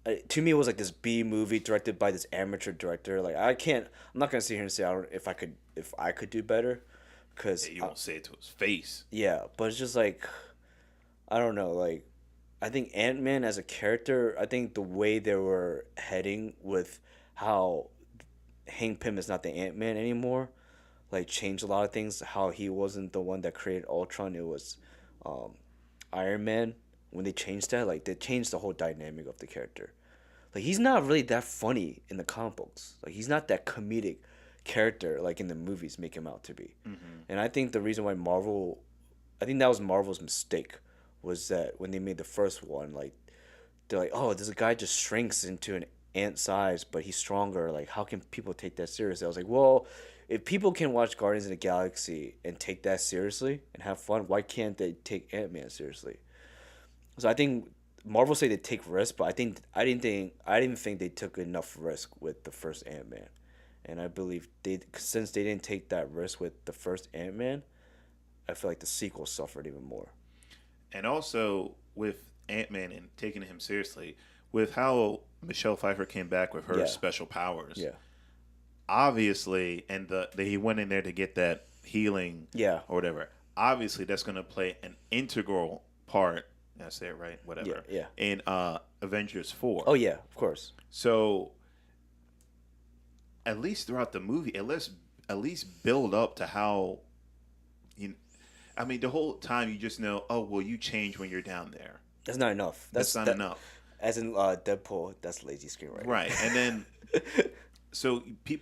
to me, it was like this B movie directed by this amateur director. Like, I'm not gonna sit here and say if I could do better, because you won't say it to his face. Yeah, but it's just like, I don't know. Like, I think Ant-Man as a character, I think the way they were heading with how Hank Pym is not the Ant-Man anymore, like, changed a lot of things. How he wasn't the one that created Ultron, it was Iron Man. When they changed that, like, they changed the whole dynamic of the character. Like, he's not really that funny in the comic books. Like, he's not that comedic character like in the movies make him out to be. Mm-hmm. And I think the reason why I think that was Marvel's mistake, was that when they made the first one, like, they're like, oh, this guy just shrinks into an ant size, but he's stronger. Like, how can people take that seriously? I was like, well, if people can watch Guardians of the Galaxy and take that seriously and have fun, why can't they take Ant-Man seriously? So I think Marvel say they take risks, but I didn't think they took enough risk with the first Ant-Man. And I believe since they didn't take that risk with the first Ant-Man, I feel like the sequel suffered even more. And also with Ant-Man and taking him seriously, with how Michelle Pfeiffer came back with her special powers. Yeah. Obviously, and he went in there to get that healing or whatever. Obviously, that's going to play an integral part. Did I say it right? Whatever. Yeah. In Avengers 4. Oh, yeah, of course. So, at least throughout the movie, at least build up to how, I mean, the whole time you just know, oh, well, you change when you're down there. That's not enough. That's not enough. As in Deadpool, that's lazy screenwriting. Right, and then,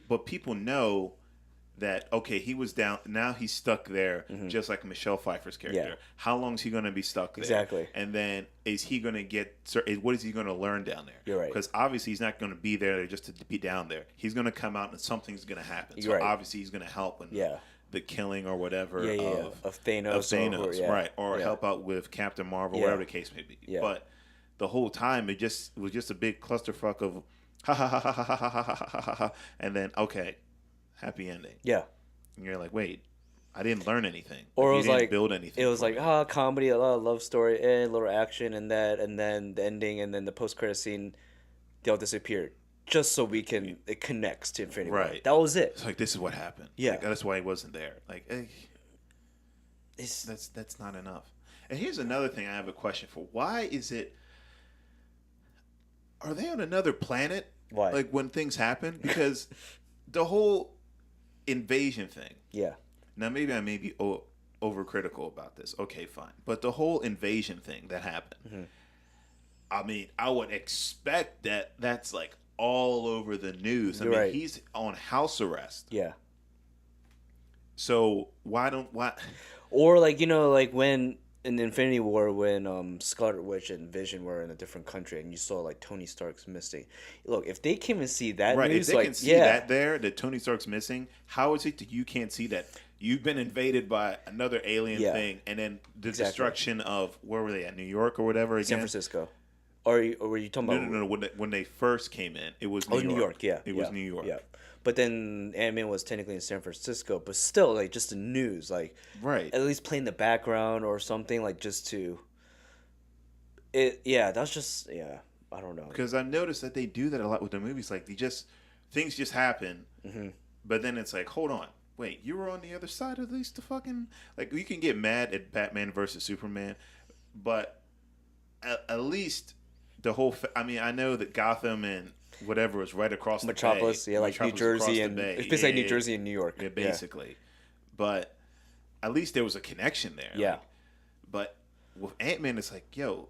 but people know that okay, he was down, now he's stuck there, just like Michelle Pfeiffer's character. Yeah. How long is he going to be stuck there? Exactly. And then is he going to get? What is he going to learn down there? You're right. Because obviously he's not going to be there just to be down there. He's going to come out and something's going to happen. So You're right. obviously he's going to help in the killing or whatever of Thanos, right? Or help out with Captain Marvel, whatever the case may be. Yeah. But the whole time it was just a big clusterfuck of ha ha ha ha ha ha ha ha ha ha, and then okay, happy ending. Yeah. And you're like, wait, I didn't learn anything. Or it was didn't like build anything. It was like comedy, a lot of love story, and a little action, and then the ending, and then the post credit scene, they all disappeared, just so it connects to Infinity War. Right. That was it. It's like this is what happened. Yeah. Like, that's why he wasn't there. Like, that's not enough. And here's another thing I have a question for. Why is it? Are they on another planet? Why? Like when things happen? Because the whole invasion thing. Yeah. Now maybe I may be overcritical about this. Okay, fine. But the whole invasion thing that happened. I mean, I would expect that's like all over the news. I mean, right. He's on house arrest. Yeah. So why? Or like when in Infinity War, when Scarlet Witch and Vision were in a different country, and you saw like Tony Stark's missing. Look, if they came and see that right, news, if they can see that Tony Stark's missing, how is it that you can't see that? You've been invaded by another alien thing, and then the destruction of where were they at? New York or whatever again? San Francisco. Or were you talking about? No. When they first came in, it was New York. New York. Yeah, it was New York. Yeah, but then Ant-Man was technically in San Francisco, but still, like just the news, like right. At least play in the background or something, like just to. That's just I don't know. Because I've noticed that they do that a lot with the movies. Like things just happen, but then it's like, hold on. Wait, you were on the other side of these? The fucking like you can get mad at Batman versus Superman, but at least the whole. I mean, I know that Gotham and whatever is right across the Metropolis, bay. like Metropolis New Jersey and it's basically like New Jersey and New York. Yeah, basically. But at least there was a connection there. Yeah. Like, but with Ant-Man, it's like, yo,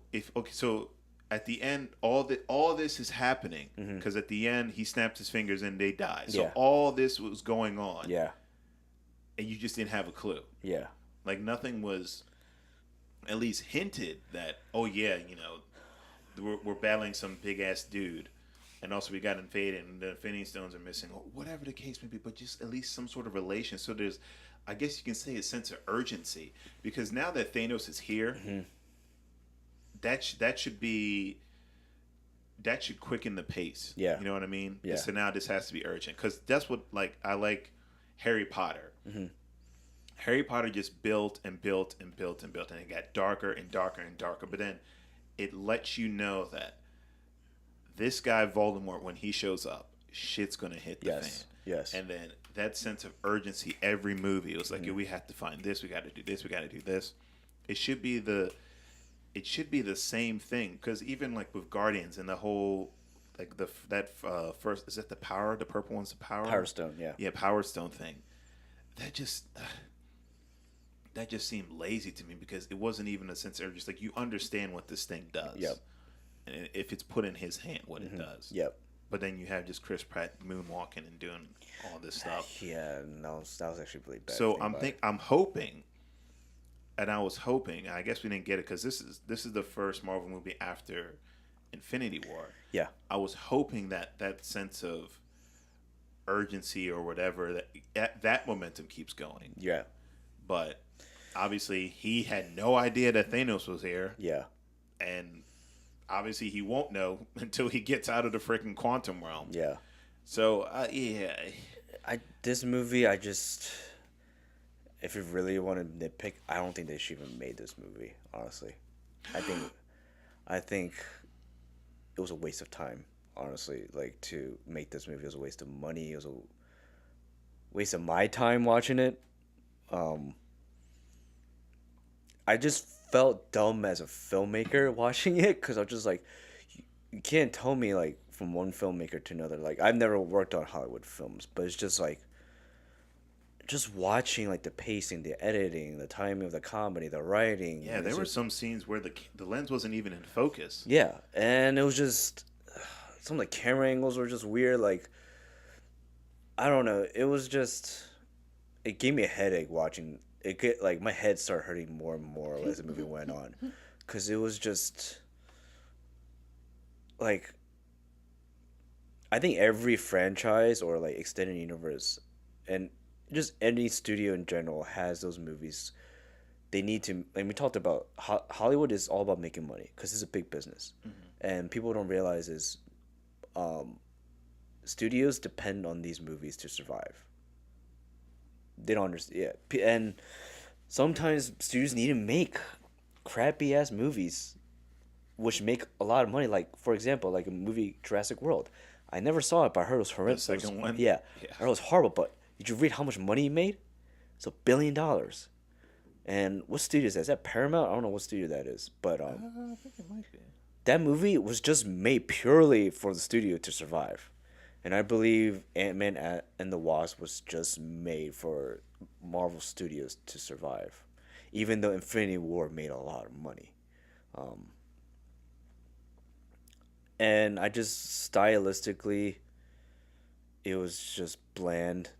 so at the end, all this is happening because at the end he snaps his fingers and they die. So all this was going on. Yeah. And you just didn't have a clue. Yeah. Like nothing was at least hinted that, oh yeah, we're battling some big ass dude. And also we got invaded and the Infinity Stones are missing, or whatever the case may be, but just at least some sort of relation. So there's, I guess you can say, a sense of urgency. Because now that Thanos is here, that should quicken the pace. Yeah. You know what I mean? Yeah. So now this has to be urgent. Because that's what, like, I like Harry Potter. Harry Potter just built and built and built and built, and it got darker and darker and darker. But then it lets you know that this guy Voldemort, when he shows up, shit's gonna hit the fan. Yes. And then that sense of urgency, every movie, it was like, we have to find this, we got to do this, we got to do this. It should be the same thing, because even like with Guardians and the whole like first, is it the power? The purple one's the power. Power Stone, yeah. Yeah, Power Stone thing. That just seemed lazy to me, because it wasn't even a sense of urgency. Like, you understand what this thing does. Yep. And if it's put in his hand, what it does. Yep. But then you have just Chris Pratt moonwalking and doing all this stuff. Yeah, no, that was actually really bad. So I'm hoping, and I was hoping, I guess we didn't get it because this is the first Marvel movie after Infinity War. Yeah. I was hoping that sense of urgency or whatever, that momentum keeps going. Yeah. But obviously he had no idea that Thanos was here. Yeah. And obviously he won't know until he gets out of the freaking quantum realm. Yeah. So this movie, if you really want to nitpick, I don't think they should even made this movie. Honestly, I think it was a waste of time. Honestly, like, to make this movie, it was a waste of money. It was a waste of my time watching it. I just felt dumb as a filmmaker watching it, because I was just like, you can't tell me, like, from one filmmaker to another. Like, I've never worked on Hollywood films, but it's just like, just watching, like, the pacing, the editing, the timing of the comedy, the writing. Yeah, there were some scenes where the lens wasn't even in focus. Yeah, and it was just, some of the camera angles were just weird. Like, I don't know. It was just, it gave me a headache watching it. Get like my head started hurting more and more as the movie went on, because it was just like I think every franchise or like extended universe, and just any studio in general has those movies. They need to, like we talked about, Hollywood is all about making money because it's a big business, and people don't realize is studios depend on these movies to survive. They don't understand. Yeah, and sometimes studios need to make crappy ass movies, which make a lot of money. Like for example, like a movie Jurassic World. I never saw it, but I heard it was horrendous. The second one? Yeah, Yeah. I heard it was horrible. But did you read how much money he made? It's $1 billion. And what studio is that? Is that Paramount? I don't know what studio that is, but I think it might be. that movie was just made purely for the studio to survive. And I believe Ant-Man and the Wasp was just made for Marvel Studios to survive, even though Infinity War made a lot of money. And I just stylistically, it was just bland.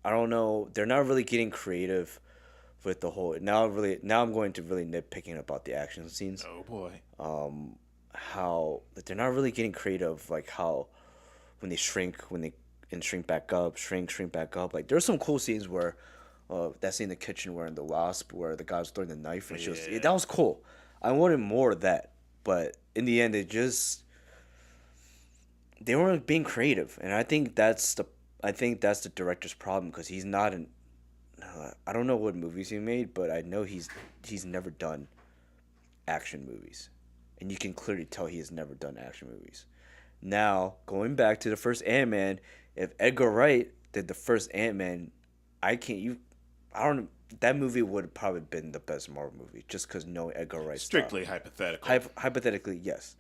I don't know. They're not really getting creative with the whole. Now I'm going to really nitpicking about the action scenes. Oh boy. How they're not really getting creative, like how when they shrink, and shrink back up, shrink back up. Like there's some cool scenes where, that scene in the kitchen where in the Wasp where the guy was throwing the knife and that was cool. I wanted more of that, but in the end, they weren't being creative, and I think that's the director's problem because he's not an. I don't know what movies he made, but I know he's never done action movies, and you can clearly tell he has never done action movies. Now, going back to the first Ant-Man, if Edgar Wright did the first Ant-Man, that movie would have probably been the best Marvel movie just because knowing Edgar Wright's Strictly style. hypothetical. Hypothetically, yes.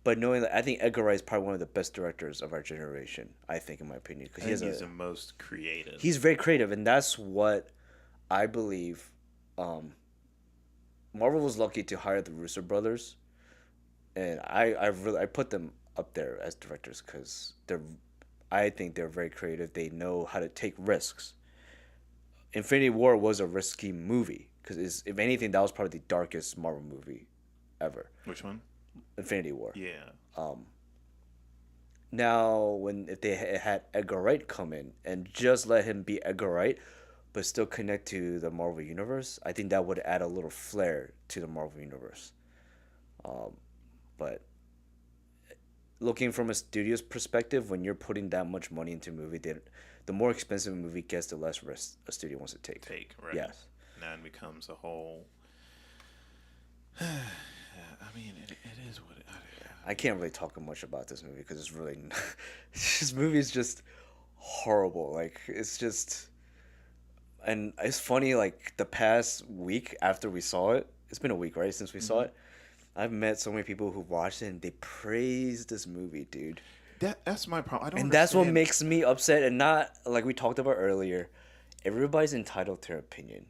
But knowing that, I think Edgar Wright is probably one of the best directors of our generation, I think, in my opinion. Because he's the most creative. He's very creative, and that's what I believe. Marvel was lucky to hire the Russo brothers, and I put them up there as directors because I think they're very creative. They know how to take risks. Infinity War was a risky movie because if anything, that was probably the darkest Marvel movie ever. Which one? Infinity War. Yeah. Now, if they had Edgar Wright come in and just let him be Edgar Wright, but still connect to the Marvel Universe, I think that would add a little flair to the Marvel Universe. But looking from a studio's perspective, when you're putting that much money into a movie, the more expensive a movie gets, the less risk a studio wants to take. Right? Yes. Now it becomes a whole. I mean, it is what it. I can't really talk much about this movie because it's really. This movie is just horrible. Like it's just. And it's funny, like the past week after we saw it, it's been a week, right, since we saw it. I've met so many people who watched it and they praise this movie, dude. That's my problem. I don't. And understand. That's what makes me upset. And not like we talked about earlier. Everybody's entitled to their opinion,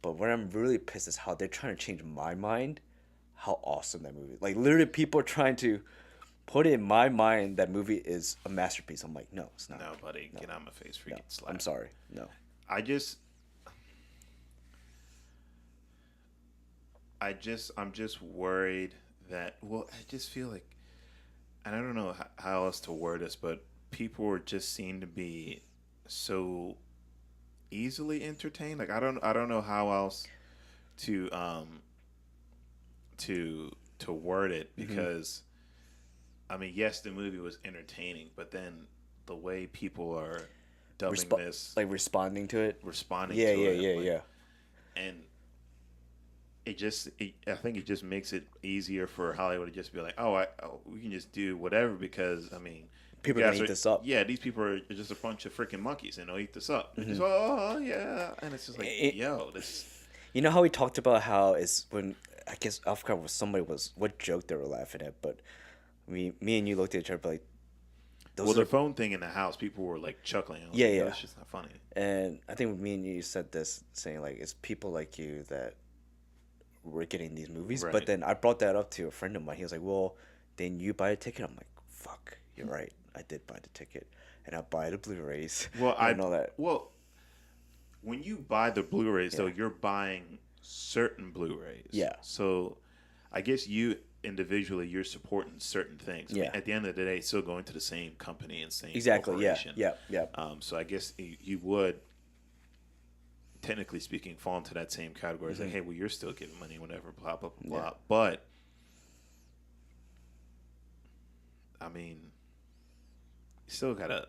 but what I'm really pissed is how they're trying to change my mind. How awesome that movie! Like literally, people are trying to put it in my mind that movie is a masterpiece. I'm like, no, it's not. No, buddy, get out of my face, freaking slap. I'm sorry, no. I'm just worried that. Well, I just feel like, and I don't know how else to word this, but people just seem to be so easily entertained. Like I don't know how else to word it because I mean, yes, the movie was entertaining, but then the way people are dubbing this, like responding to it, yeah, and I think it just makes it easier for Hollywood to just be like, we can just do whatever because I mean, people are gonna eat this up. Yeah, these people are just a bunch of freaking monkeys and they'll eat this up. Just, yeah, and it's just like, this. You know how we talked about how it's when I guess I forgot what joke they were laughing at, but me and you looked at each other like. The phone thing in the house, people were like chuckling. Yeah. It's just not funny. And I think me and you said this, saying like it's people like you that were getting these movies. Right. But then I brought that up to a friend of mine. He was like, "Well, then you buy a ticket." I'm like, "Fuck, you're right. I did buy the ticket, and I buy the Blu-rays." Well, I know that. Well, when you buy the Blu-rays, though, you're buying certain Blu-rays. Yeah. So, I guess you individually, you're supporting certain things. I mean, Yeah. at the end of the day, it's still going to the same company and same Exactly. Yeah. corporation. Yeah. So I guess you would, technically speaking, fall into that same category. It's like, hey, well, you're still getting money, whatever, blah blah blah. Yeah. But I mean, you still gotta.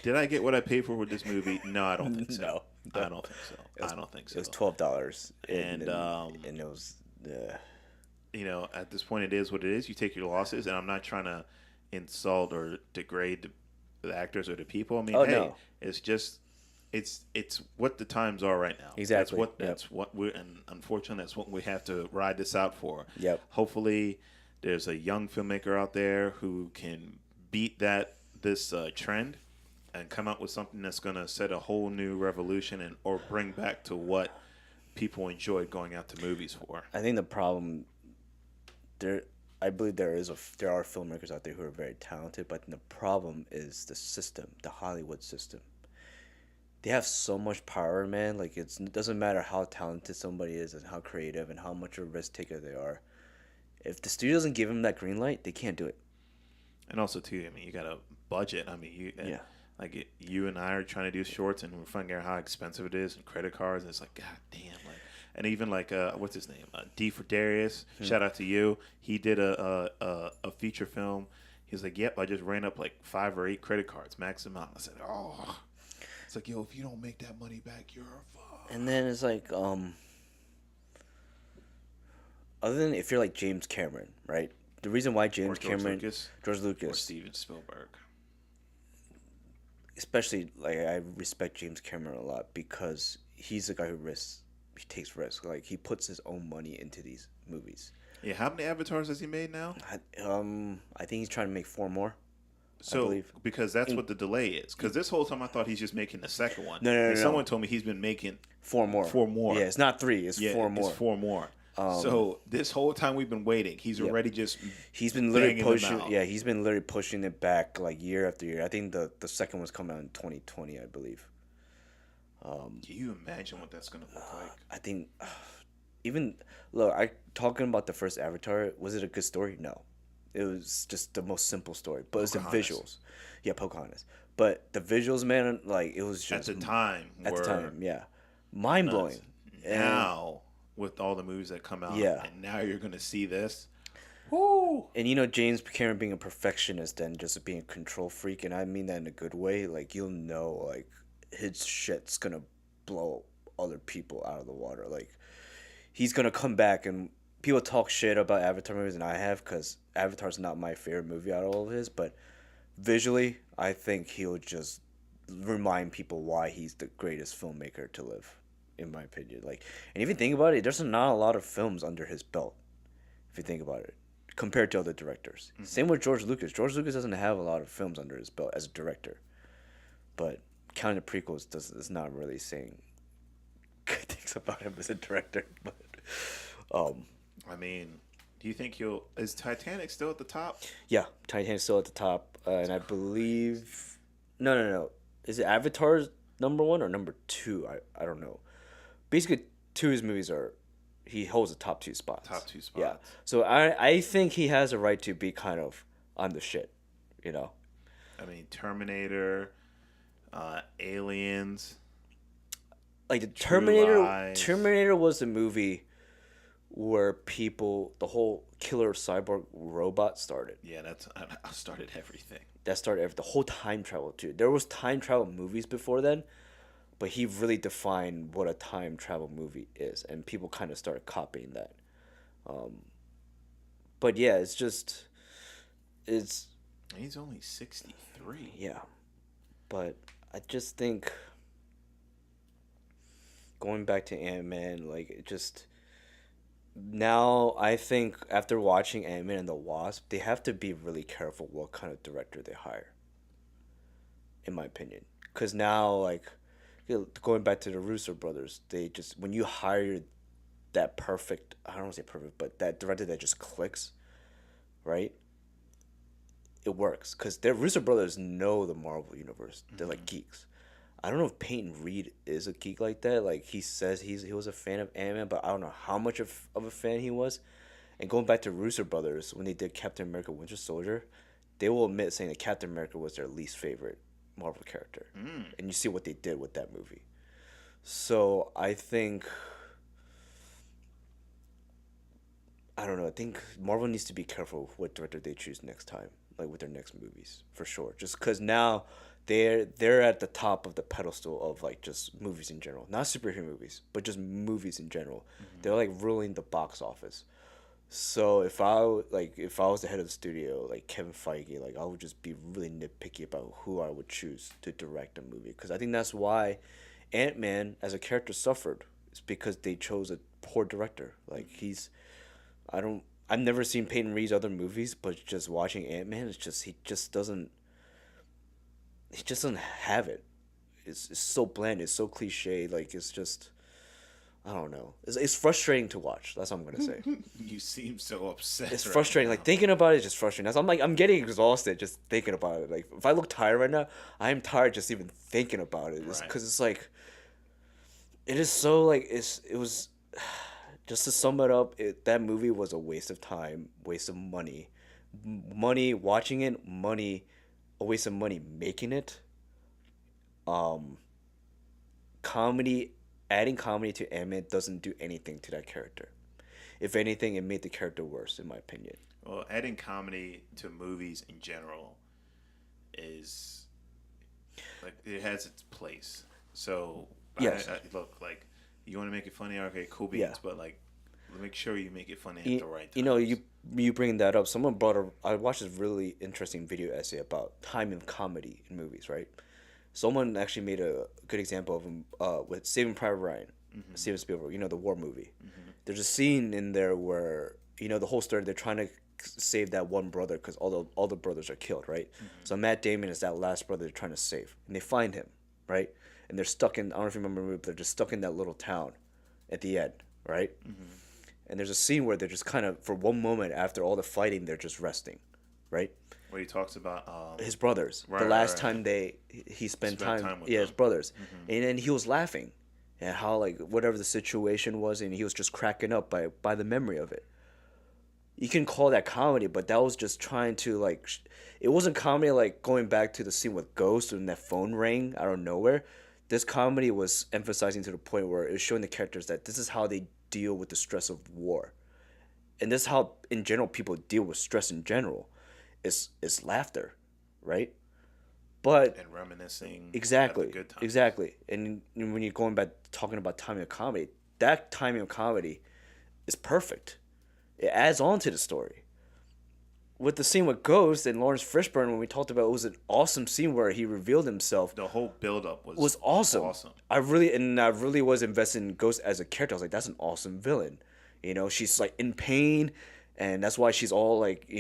Did I get what I paid for with this movie? No, I don't think so. No. I don't think so. I don't think so. It was $12, And it was. You know, at this point, it is what it is. You take your losses, and I'm not trying to insult or degrade the actors or the people. I mean, No. it's just it's what the times are right now. Exactly. That's what we're, and unfortunately, that's what we have to ride this out for. Yep. Hopefully, there's a young filmmaker out there who can beat this trend and come up with something that's going to set a whole new revolution and or bring back to what people enjoyed going out to movies for. I think the problem I believe there are filmmakers out there who are very talented, but the problem is the system, the Hollywood system. They have so much power, man. Like it doesn't matter how talented somebody is and how creative and how much of a risk taker they are. If the studio doesn't give them that green light, they can't do it. And also, too, I mean, you got a budget. I mean, like you and I are trying to do shorts, and we're finding out how expensive it is, and credit cards. And it's like, God damn, like, and even like what's his name, D for Darius. Shout out to you. He did a feature film. He's like, yep, I just ran up like 5 or 8 credit cards, max amount. I said, oh, it's like, yo, if you don't make that money back, you're a fuck. And then it's like, other than if you're like James Cameron, right? The reason why George Lucas, or Steven Spielberg, especially like I respect James Cameron a lot because he's the guy who takes risks. Like he puts his own money into these movies. Yeah, how many Avatars has he made now? I think he's trying to make 4 more. So, because that's what the delay is. Because this whole time I thought he's just making the second one. No. Someone told me he's been making 4 more. 4 more. Yeah, it's not 3. It's 4 more. It's 4 more. So this whole time we've been waiting, he's already just. He's been literally pushing. Yeah, he's been literally pushing it back like year after year. I think the second one's coming out in 2020, I believe. Can you imagine what that's gonna look like? I think, talking about the first Avatar. Was it a good story? No, it was just the most simple story. But it was the visuals. Yeah, Pocahontas. But the visuals, man, like it was just at the time. Yeah, mind blowing. Now with all the movies that come out, and now you're gonna see this. Woo! And James Cameron being a perfectionist and just being a control freak, and I mean that in a good way. Like you'll know, like his shit's gonna blow other people out of the water. Like he's gonna come back, and people talk shit about Avatar movies, and I have because Avatar's not my favorite movie out of all of his, but visually, I think he'll just remind people why he's the greatest filmmaker to live, in my opinion. Like, and if you think about it, there's not a lot of films under his belt. If you think about it, compared to other directors. Mm-hmm. Same with George Lucas. George Lucas doesn't have a lot of films under his belt as a director, but counting the prequels is not really saying good things about him as a director. But I mean, do you think is Titanic still at the top? Yeah, Titanic's still at the top, and I believe no. Is it Avatar's number 1 or number 2? I don't know. Basically, 2 of his movies he holds the top 2 spots. Top 2 spots. Yeah. So I think he has a right to be kind of on the shit, I mean, Terminator, Aliens. Like the Terminator was the movie where the whole killer cyborg robot started. Yeah, that started everything. That started the whole time travel too. There was time travel movies before then, but he really defined what a time travel movie is, and people kind of started copying that. But yeah, it's. He's only 63. Yeah, but I just think going back to Ant-Man, like it just. Now, I think after watching Ant-Man and the Wasp, they have to be really careful what kind of director they hire. In my opinion. Because now, like, going back to the Russo brothers, when you hire that perfect, I don't want to say perfect, but that director that just clicks, right? It works. Because the Russo brothers know the Marvel universe. They're like geeks. I don't know if Peyton Reed is a geek like that. Like he says he was a fan of Ant-Man, but I don't know how much of a fan he was. And going back to Russo brothers, when they did Captain America: Winter Soldier, they will admit saying that Captain America was their least favorite Marvel character, and you see what they did with that movie. So I think I don't know. I think Marvel needs to be careful what director they choose next time, like with their next movies, for sure. Just because now they're at the top of the pedestal of like just movies in general, not superhero movies, but just movies in general. They're like ruling the box office. So if I was the head of the studio, like Kevin Feige, like I would just be really nitpicky about who I would choose to direct a movie, because I think that's why Ant-Man as a character suffered. It's because they chose a poor director. Like I've never seen Peyton Reed's other movies, but just watching Ant-Man, it's just he just doesn't have it. It's so bland. It's so cliche. Like it's just I don't know. It's frustrating to watch. That's what I'm gonna say. You seem so upset. It's frustrating. Like thinking about it is just frustrating. That's, I'm getting exhausted just thinking about it. Like if I look tired right now, I am tired just even thinking about it. Because it's like, it is so like it was. Just to sum it up, that movie was a waste of time, waste of money, money watching it, a waste of money making it. Comedy, adding comedy to Ant-Man doesn't do anything to that character. If anything, it made the character worse, in my opinion. Well, adding comedy to movies in general is like it has its place. So yes, look, like you want to make it funny, okay, cool beans, but like make sure you make it funny at the right time. You know, you bring that up. Someone I watched this really interesting video essay about time of comedy in movies, right? Someone actually made a good example of him with Saving Private Ryan, Steven Spielberg. You know, the war movie. There's a scene in there where the whole story they're trying to save that one brother because all the brothers are killed, right? So Matt Damon is that last brother they're trying to save, and they find him, right? And they're stuck in I don't know if you remember the movie, but they're just stuck in that little town at the end, right? And there's a scene where they're just kind of for one moment after all the fighting they're just resting, right? Where he talks about his brothers. The last time he spent time with his brothers, and then he was laughing at how like whatever the situation was, and he was just cracking up by the memory of it. You can call that comedy, but that was just trying to like, it wasn't comedy like going back to the scene with Ghost when that phone rang out of nowhere. This comedy was emphasizing to the point where it was showing the characters that this is how they deal with the stress of war, and this is how in general people deal with stress in general. Is laughter, right? But and reminiscing. Exactly. At the good times. Exactly. And when you're going back talking about timing of comedy, that timing of comedy is perfect. It adds on to the story. With the scene with Ghost and Lawrence Fishburne, when we talked about it was an awesome scene where he revealed himself. The whole build up was awesome. I really was invested in Ghost as a character. I was like, that's an awesome villain. She's like in pain, and that's why she's all like,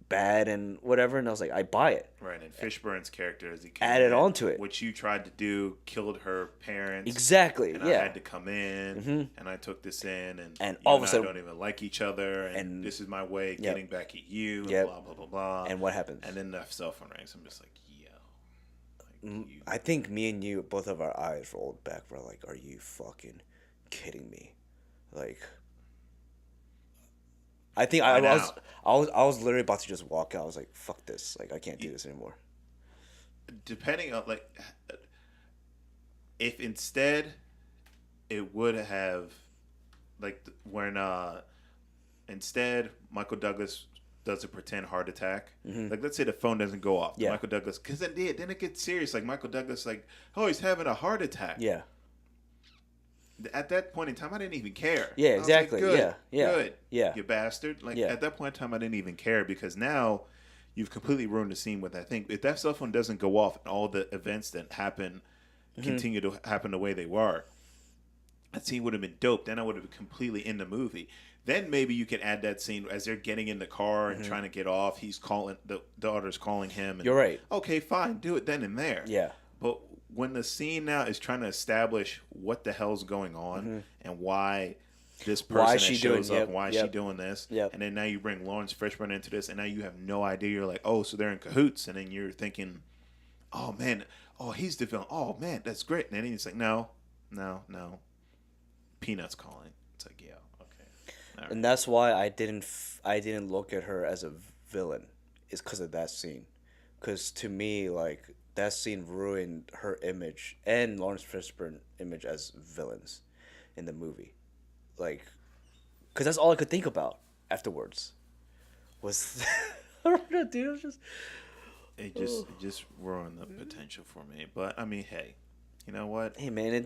bad and whatever, and I was like, I buy it. Right, and Fishburne's character as he added on to it. What you tried to do killed her parents. Exactly. And I had to come in, and I took this in, and all of a sudden, I don't even like each other, and this is my way of getting back at you, and blah blah blah blah. And what happens? And then the cell phone rings. I'm just like, yo. I think me and you, both of our eyes rolled back. We're like, are you fucking kidding me? Like, I think I was literally about to just walk out. I was like, fuck this. Like, I can't do this anymore. Depending on, like, if instead it would have, like, when, instead Michael Douglas does a pretend heart attack. Like, let's say the phone doesn't go off. Yeah. Michael Douglas, because then it gets serious. Like, Michael Douglas, like, oh, he's having a heart attack. Yeah. At that point in time, I didn't even care. Yeah, exactly. Like, good. Yeah, you bastard. Like, at that point in time, I didn't even care because now you've completely ruined the scene with, I think, if that cell phone doesn't go off and all the events that happen continue to happen the way they were, that scene would have been dope. Then I would have been completely in the movie. Then maybe you can add that scene as they're getting in the car and trying to get off. He's calling, the daughter's calling him. And, you're right. Okay, fine. Do it then and there. Yeah. But when the scene now is trying to establish what the hell's going on and why this person shows up, why is she doing this, and then now you bring Lawrence Fishburne into this, and now you have no idea. You're like, oh, so they're in cahoots, and then you're thinking, oh man, oh he's the villain. Oh man, that's great. And then he's like, no, no, no. Peanuts calling. It's like, yeah, okay. All right. And that's why I didn't look at her as a villain. It's because of that scene. Because to me, like that scene ruined her image and Lawrence Fishburne image as villains in the movie. Like, because that's all I could think about afterwards. Was I don't know, dude. It was just It just ruined the potential for me. But I mean, hey, you know what? hey man, and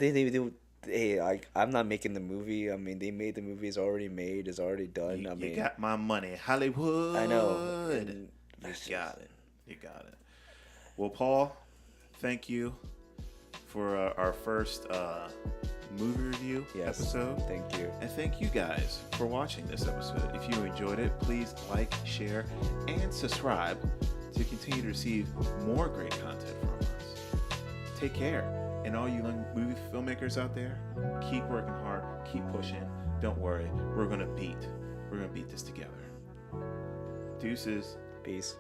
hey, I'm not making the movie. I mean, they made the movie. It's already made. It's already done. You got my money, Hollywood. I know. You got it. You got it. Well, Paul, thank you for our first movie review episode. Thank you. And thank you guys for watching this episode. If you enjoyed it, please like, share, and subscribe to continue to receive more great content from us. Take care. And all you young movie filmmakers out there, keep working hard, keep pushing. Don't worry, we're gonna beat this together. Deuces. Peace.